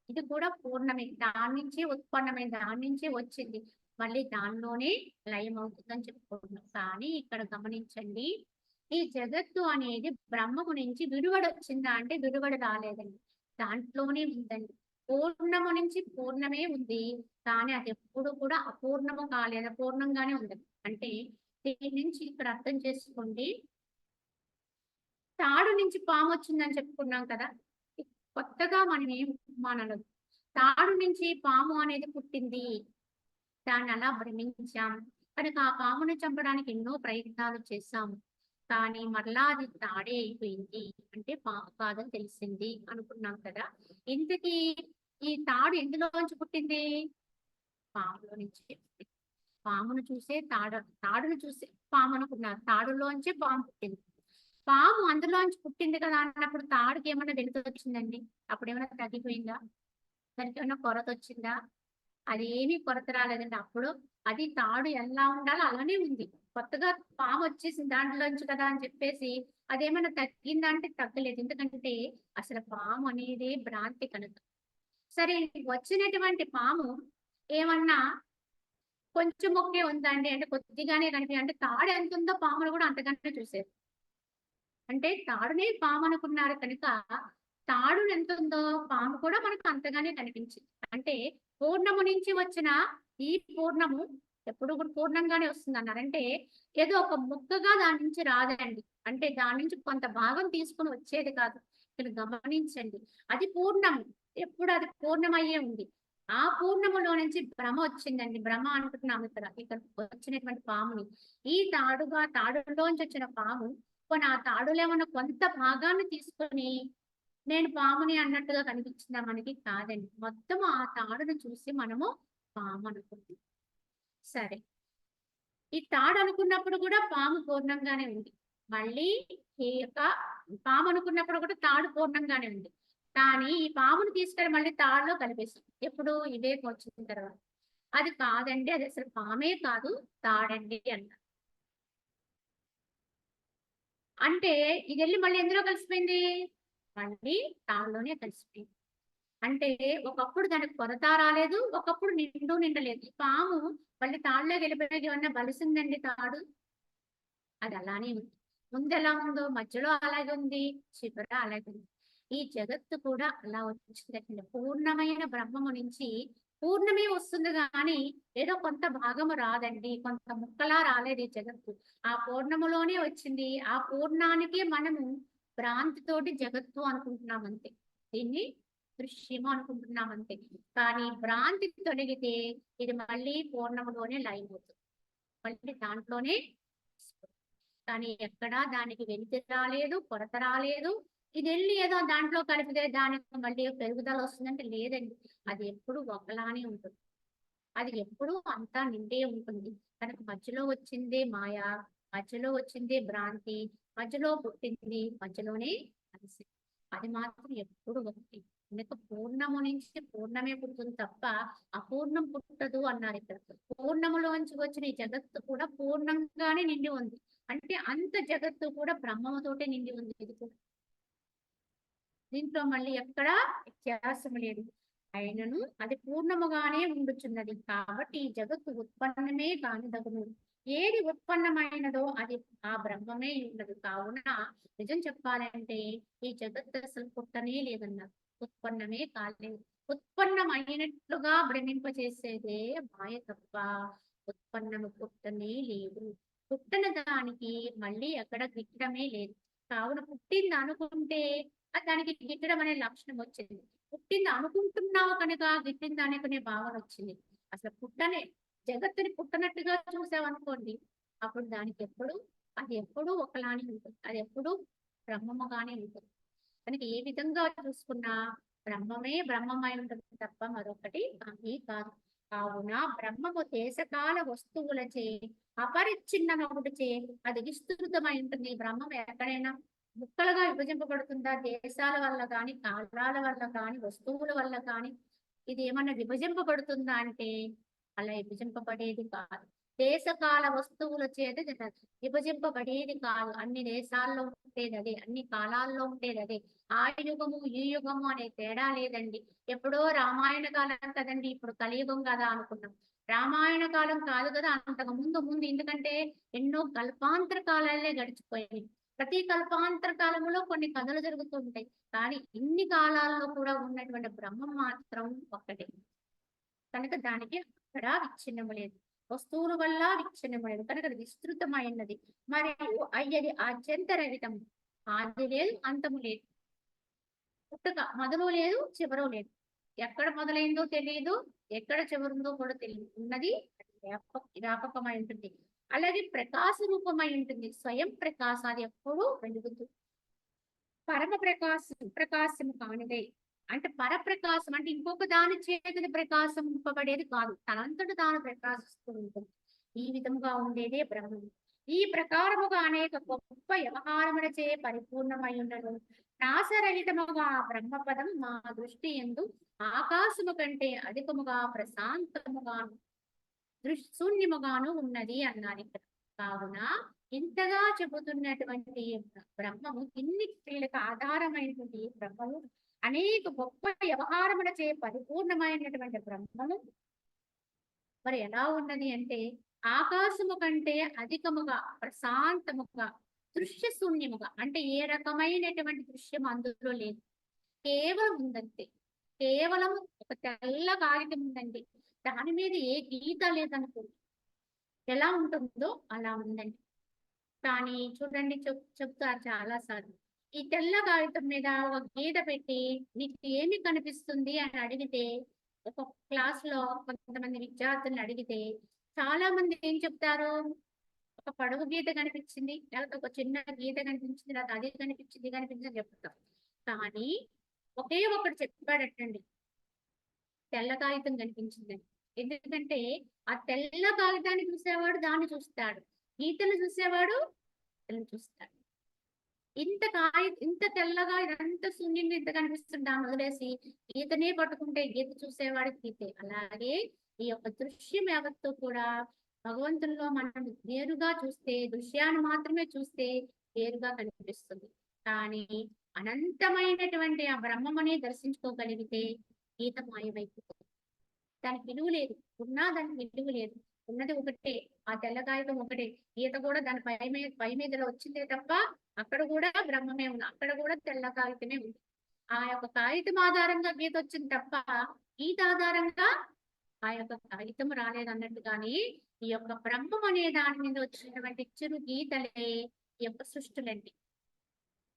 A: ఇది కూడా పూర్ణమే. దాని నుంచే ఉత్పన్నమైంది. దాని నుంచే వచ్చింది. మళ్ళీ దానిలోనే లయమవుతుందని చెప్పుకుంటున్నాం. కానీ ఇక్కడ గమనించండి. ఈ జగత్తు అనేది బ్రహ్మము నుంచి విడువడొచ్చిందా అంటే విడువడ రాలేదండి. దాంట్లోనే ఉందండి. పూర్ణము నుంచి పూర్ణమే ఉంది. కానీ అది ఎప్పుడు కూడా అపూర్ణము కాలేదు. పూర్ణంగానే ఉంది. అంటే దీని నుంచి ఇక్కడ అర్థం చేసుకోండి. తాడు నుంచి పామొచ్చిందని చెప్పుకున్నాం కదా! కొత్తగా మనం ఏం మానలేదు. తాడు నుంచి పాము అనేది పుట్టింది. దాన్ని అలా భ్రమించాం. కనుక ఆ పాముని చంపడానికి ఎన్నో ప్రయత్నాలు చేశాము. కానీ మరలా అది తాడే అయిపోయింది. అంటే పాము కాదని తెలిసింది అనుకున్నాం కదా! ఇంతకీ ఈ తాడు ఎందులోంచి పుట్టింది? పాములో నుంచే పుట్టింది. పామును చూసే తాడును చూసే పాము అనుకున్నారు. తాడులోంచే పాము పుట్టింది. పాము అందులోంచి పుట్టింది కదా అన్నప్పుడు తాడుకేమన్నా వెలుతొచ్చిందండి? అప్పుడేమన్నా తగ్గిపోయిందా? దానికేమన్నా కొరతొచ్చిందా? అదేమీ కొరత రాలేదండి. అప్పుడు అది తాడు ఎలా ఉండాలో అలానే ఉంది. కొత్తగా పామొచ్చేసింది దాంట్లోంచి కదా అని చెప్పేసి అదేమన్నా తగ్గిందా అంటే తగ్గలేదు. ఎందుకంటే అసలు పాము అనేదే భ్రాంతి కనుక. సరే వచ్చినటువంటి పాము ఏమన్నా కొంచెం మొక్కే ఉందా అండి? అంటే కొద్దిగానే అంటే తాడు ఎంతుందో పాములు కూడా అంతగానే చూసారు. అంటే తాడునే పాము అనుకున్నారు కనుక తాడు ఎంతుందో పాము కూడా మనకు అంతగానే కనిపించింది. అంటే పూర్ణము నుంచి వచ్చిన ఈ పూర్ణము ఎప్పుడు కూడా పూర్ణంగానే వస్తుందన్నారు. అంటే ఏదో ఒక ముక్కగా దాని నుంచి రాదండి. అంటే దాని నుంచి కొంత భాగం తీసుకొని వచ్చేది కాదు. ఇక్కడ గమనించండి. అది పూర్ణము. ఎప్పుడు అది పూర్ణమయ్యే ఉంది. ఆ పూర్ణములో నుంచి భ్రమ వచ్చిందండి. భ్రమ అంటున్నాము ఇక్కడ. ఇక్కడ వచ్చినటువంటి పాముని. ఈ తాడులోంచి వచ్చిన పాము పోనీ ఆ తాడులో ఏమన్నా కొంత భాగాన్ని తీసుకొని నేను పాముని అన్నట్టుగా కనిపించిందా మనకి? కాదండి. మొత్తం ఆ తాడును చూసి మనము పాము అనుకుంటాం. సరే. ఈ తాడు అనుకున్నప్పుడు కూడా పాము పూర్ణంగానే ఉంది. మళ్ళీ ఈ యొక్క పాము అనుకున్నప్పుడు కూడా తాడు పూర్ణంగానే ఉంది. కానీ ఈ పాముని తీసుకెళ్ళి మళ్ళీ తాడులో కలిపేసాం. ఎప్పుడు వివేకం వచ్చిన తర్వాత. అది కాదండి. అది అసలు పామే కాదు తాడండి అన్నారు. అంటే ఇదెళ్ళి మళ్ళీ ఎందులో కలిసిపోయింది? మళ్ళీ తాడులోనే కలిసిపోయింది. అంటే ఒకప్పుడు దానికి కొరత రాలేదు. ఒకప్పుడు నిండలేదు. ఈ పాము మళ్ళీ తాడులోకి వెళ్ళిపోయి ఏమన్నా బలిసిందండి తాడు? అది అలానే ఉంది. ముందెలా ఉందో మధ్యలో అలాగే ఉంది. చివర అలాగే ఉంది. ఈ జగత్తు కూడా అలా వచ్చిందండి. పూర్ణమైన బ్రహ్మము నుంచి పూర్ణమే వస్తుంది గాని ఏదో కొంత భాగము రాదండి. కొంత ముక్కలా రాలేదు ఈ జగత్తు. ఆ పూర్ణములోనే వచ్చింది. ఆ పూర్ణానికి మనము భ్రాంతితోటి జగత్తు అనుకుంటున్నాం అంతే. దీన్ని దృశ్యము అనుకుంటున్నాం అంతే. కానీ భ్రాంతి తొలగితే ఇది మళ్ళీ పూర్ణములోనే లయం అవుతుంది. మళ్ళీ దాంట్లోనే కానీ ఎక్కడా దానికి వెలితి రాలేదు, కొరత రాలేదు. ఇది వెళ్ళి ఏదో దాంట్లో కలిపితే దానికి మళ్ళీ పెరుగుదల వస్తుందంటే లేదండి. అది ఎప్పుడు ఒకలానే ఉంటుంది. అది ఎప్పుడూ అంతా నిండే ఉంటుంది. కనుక మధ్యలో వచ్చిందే మాయ, మధ్యలో వచ్చిందే భ్రాంతి, మధ్యలో పుట్టింది, మధ్యలోనే కలిసి. అది మాత్రం ఎప్పుడు ఒకటి. కనుక పూర్ణము నుంచి పూర్ణమే పుడుతుంది తప్ప అపూర్ణం పుట్టదు అన్నారు ఇక్కడ. పూర్ణములోంచి వచ్చిన ఈ జగత్తు కూడా పూర్ణంగానే నిండి ఉంది. అంటే అంత జగత్తు కూడా బ్రహ్మముతోటే నిండి ఉంది. ఇది కూడా దీంట్లో మళ్ళీ ఎక్కడా వ్యత్యాసం లేదు. అయినను అది పూర్ణముగానే ఉండుచున్నది. కాబట్టి ఈ జగత్తు ఉత్పన్నమే కానిదగును. ఏది ఉత్పన్నమైనదో అది ఆ బ్రహ్మమే ఉండదు. కావున నిజం చెప్పాలంటే ఈ జగత్తు అసలు పుట్టనే లేదన్నారు. ఉత్పన్నమే కాలేదు. ఉత్పన్నమైనట్లుగా భ్రమింపచేసేదే మాయ తప్ప ఉత్పన్నము పుట్టనే లేదు. పుట్టన దానికి మళ్ళీ ఎక్కడ గిట్టడమే లేదు. కావున పుట్టింది అనుకుంటే దానికి గిట్టడం అనే లక్షణం వచ్చింది. పుట్టింది అనుకుంటున్నావు కనుక గిట్టింది అనుకునే భావన వచ్చింది. అసలు పుట్టనే జగత్తుని పుట్టనట్టుగా చూసావనుకోండి అప్పుడు అది ఎప్పుడు ఒకలానే ఉంటుంది. అది ఎప్పుడు బ్రహ్మముగానే ఉంటుంది. కనుక ఏ విధంగా చూసుకున్నా బ్రహ్మమే బ్రహ్మమై ఉంటుంది తప్ప మరొకటి కానీ కాదు. కావున బ్రహ్మము దేశకాల వస్తువులచే అపరిచ్ఛిన్నమొకటిచే అది విస్తృతమై ఉంటుంది. బ్రహ్మం ఎక్కడైనా ముక్కలుగా విభజింపబడుతుందా? దేశాల వల్ల కానీ, కాలాల వల్ల కానీ, వస్తువుల వల్ల కానీ ఇది ఏమన్నా విభజింపబడుతుందా అంటే అలా విభజింపబడేది కాదు. దేశకాల వస్తువుల చేత విభజింపబడేది కాదు. అన్ని దేశాల్లో ఉండేది అదే, అన్ని కాలాల్లో ఉండేది అదే. ఆ యుగము ఈ యుగము అనే తేడా లేదండి. ఎప్పుడో రామాయణ కాలం కదండి, ఇప్పుడు కలియుగం కదా అనుకున్నాం. రామాయణ కాలం కాదు కదా, అంతకు ముందు ఎందుకంటే ఎన్నో కల్పాంతర కాలాలే గడిచిపోయాయి. ప్రతి కల్పాంతర కాలంలో కొన్ని కథలు జరుగుతూ ఉంటాయి. కానీ ఇన్ని కాలాల్లో కూడా ఉన్నటువంటి బ్రహ్మం మాత్రం ఒక్కటే. కనుక దానికి అక్కడ విచ్ఛిన్నము లేదు. వస్తువుల వల్ల విచ్ఛిన్నము లేదు. కనుక అది విస్తృతమైనది. మరియు అయ్యది అత్యంతరహితం. ఆది లేదు, అంతము లేదు. పుట్టుక మొదలు లేదు, చివరు లేదు. ఎక్కడ మొదలైందో తెలియదు, ఎక్కడ చివరుందో కూడా తెలియదు. ఉన్నది వ్యాపకమై ఉంటుంది. అలాగే ప్రకాశ రూపమై ఉంటుంది. స్వయం ప్రకాశం అది ఎప్పుడూ వెలుగుతుంది. పరమ ప్రకాశము కానిదే. అంటే పరప్రకాశం అంటే ఇంకొక దాని చేతిని ప్రకాశింపబడేది కాదు. తనంతట తాను ప్రకాశిస్తూ ఉంటుంది. ఈ విధముగా ఉండేదే బ్రహ్మం. ఈ ప్రకారముగా అనేక గొప్ప వ్యవహారములచే పరిపూర్ణమై ఉండను. నాశరహితముగా బ్రహ్మపదం మా దృష్టి యందు ఆకాశము కంటే అధికముగా ప్రశాంతముగాను శూన్యముగాను ఉన్నది అన్నారు ఇక్కడ. కావున ఇంతగా చెబుతున్నటువంటి బ్రహ్మము ఇన్ని క్రియలకు ఆధారమైనటువంటి బ్రహ్మము అనేక గొప్ప వ్యవహారములచే పరిపూర్ణమైనటువంటి బ్రహ్మము మరి ఎలా ఉన్నది అంటే ఆకాశము కంటే అధికముగా ప్రశాంతముగా దృశ్య శూన్యముగా అంటే ఏ రకమైనటువంటి దృశ్యం అందులో లేదు. కేవలం ఉందంతే. కేవలం ఒక తెల్ల కాగితం ఉందండి. దాని మీద ఏ గీత లేదనుకో ఎలా ఉంటుందో అలా ఉందండి. కానీ చూడండి చెప్తారు చాలా సార్లు ఈ తెల్ల కాగితం మీద ఒక గీత పెట్టి నీకు ఏమి కనిపిస్తుంది అని అడిగితే, ఒక క్లాస్‌లో కొంతమంది విద్యార్థుల్ని అడిగితే, చాలా మంది ఏం చెప్తారు? ఒక పొడవు గీత కనిపించింది, లేకపోతే ఒక చిన్న గీత కనిపించింది, లేకపోతే అది కనిపించింది, ఇది కనిపించింది అని చెప్తాం. కానీ ఒకే ఒకడు చెప్పాడటండి, తెల్ల కాగితం కనిపించిందని. ఎందుకంటే ఆ తెల్ల కాగితాన్ని చూసేవాడు దాన్ని చూస్తాడు. గీతలు చూసేవాడు గీతలను చూస్తాడు. ఇంత తెల్లగా ఇదంతా శూన్యంగా ఇంత కనిపిస్తుంది దాన్ని వదిలేసి గీతనే పట్టుకుంటే గీత చూసేవాడు గీతే. అలాగే ఈ యొక్క దృశ్యం యావత్తు కూడా భగవంతుల్లో మనం వేరుగా చూస్తే, దృశ్యాన్ని మాత్రమే చూస్తే వేరుగా కనిపిస్తుంది. కానీ అనంతమైనటువంటి ఆ బ్రహ్మమనే దర్శించుకోగలిగితే గీత మాయమైపోతుంది. దానికి విలువ లేదు. ఉన్నా దానికి విలువ లేదు. ఉన్నది ఒకటే, ఆ తెల్ల కాగితం ఒకటే. గీత కూడా దాని పై మీదలో వచ్చిందే తప్ప అక్కడ కూడా బ్రహ్మమే ఉంది. అక్కడ కూడా తెల్ల కాగితమే ఉంది. ఆ యొక్క కాగితం ఆధారంగా గీత వచ్చింది తప్ప గీత ఆధారంగా ఆ యొక్క కాగితం రాలేదన్నట్టుగాని ఈ యొక్క బ్రహ్మం అనే దాని మీద వచ్చినటువంటి చిరు గీతలే ఈ యొక్క సృష్టులండి.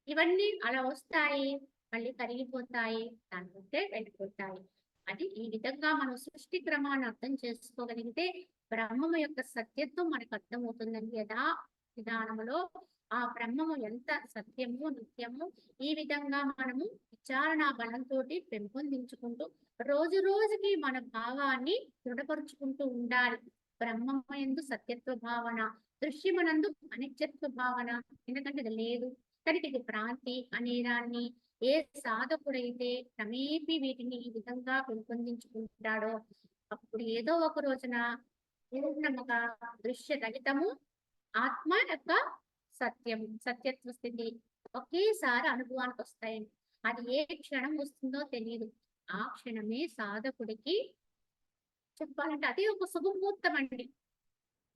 A: ఇవన్నీ అలా వస్తాయి, మళ్ళీ కరిగిపోతాయి, దానికంటే వెళ్ళిపోతాయి. అది ఈ విధంగా మనం సృష్టి క్రమాన్ని అర్థం చేసుకోగలిగితే బ్రహ్మము యొక్క సత్యత్వం మనకు అర్థమవుతుందని విధానములో ఆ బ్రహ్మము ఎంత సత్యము నిత్యము ఈ విధంగా మనము విచారణ బలంతో పెంపొందించుకుంటూ రోజు రోజుకి మన భావాన్ని దృఢపరుచుకుంటూ ఉండాలి. బ్రహ్మము యందు సత్యత్వ భావన, దృశ్యమునందు అనిత్యత్వ భావన. ఎందుకంటే ఇది లేదు కనుక ఇది భ్రాంతి అనేదాన్ని ఏ సాధకుడైతే క్రమేపీ వీటిని ఈ విధంగా పెంపొందించుకుంటాడో అప్పుడు ఏదో ఒక రోజున పూర్ణముగా దృశ్య రహితము ఆత్మ యొక్క సత్యము సత్యత్వ స్థితి ఒకేసారి అనుభవానికి వస్తాయండి. అది ఏ క్షణం వస్తుందో తెలియదు. ఆ క్షణమే సాధకుడికి చెప్పాలంటే అది ఒక శుభముహూర్తం అండి.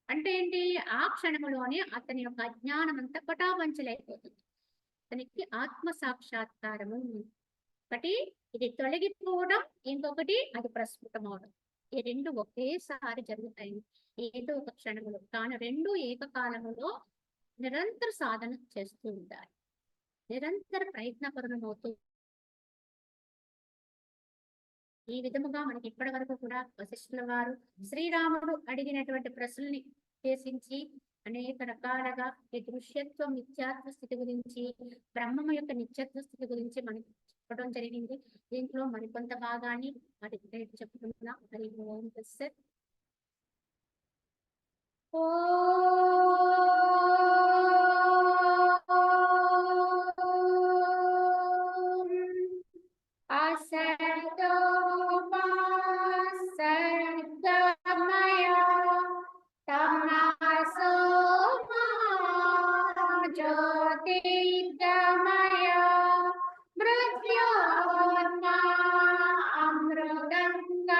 A: అంటే ఏంటి? ఆ క్షణంలోనే అతని యొక్క అజ్ఞానం అంతా పటాపంచలైపోతుంది. అతనికి ఆత్మ సాక్షాత్కారము. ఒకటి ఇది తొలగిపోవడం, ఇంకొకటి అది ప్రస్ఫుటం అవడం. ఈ రెండు ఒకేసారి జరుగుతాయి ఏదో ఒక క్షణంలో. కానీ రెండు ఏకకాలములో నిరంతర సాధన చేస్తూ ఉంటారు. నిరంతర ప్రయత్నపరులమవుతూ ఈ విధముగా మనకి ఇప్పటి వరకు కూడా వశిష్ఠుల వారు శ్రీరాముడు అడిగినటువంటి ప్రశ్నల్ని ఉద్దేశించి అనేక రకాలుగా ఈ దృశ్యత్వ నిత్యాత్వ స్థితి గురించి, బ్రహ్మము యొక్క నిత్యత్వ స్థితి గురించి మనకి చెప్పడం జరిగింది. దీంట్లో మరికొంత భాగాన్ని మరి చెప్పుకుంటున్నాం. మరి ఓం తస్సత్. असतो मा सर्गमय तमसो मा ज्योतिर्गमय मृत्योर्मा अमृतंगमय।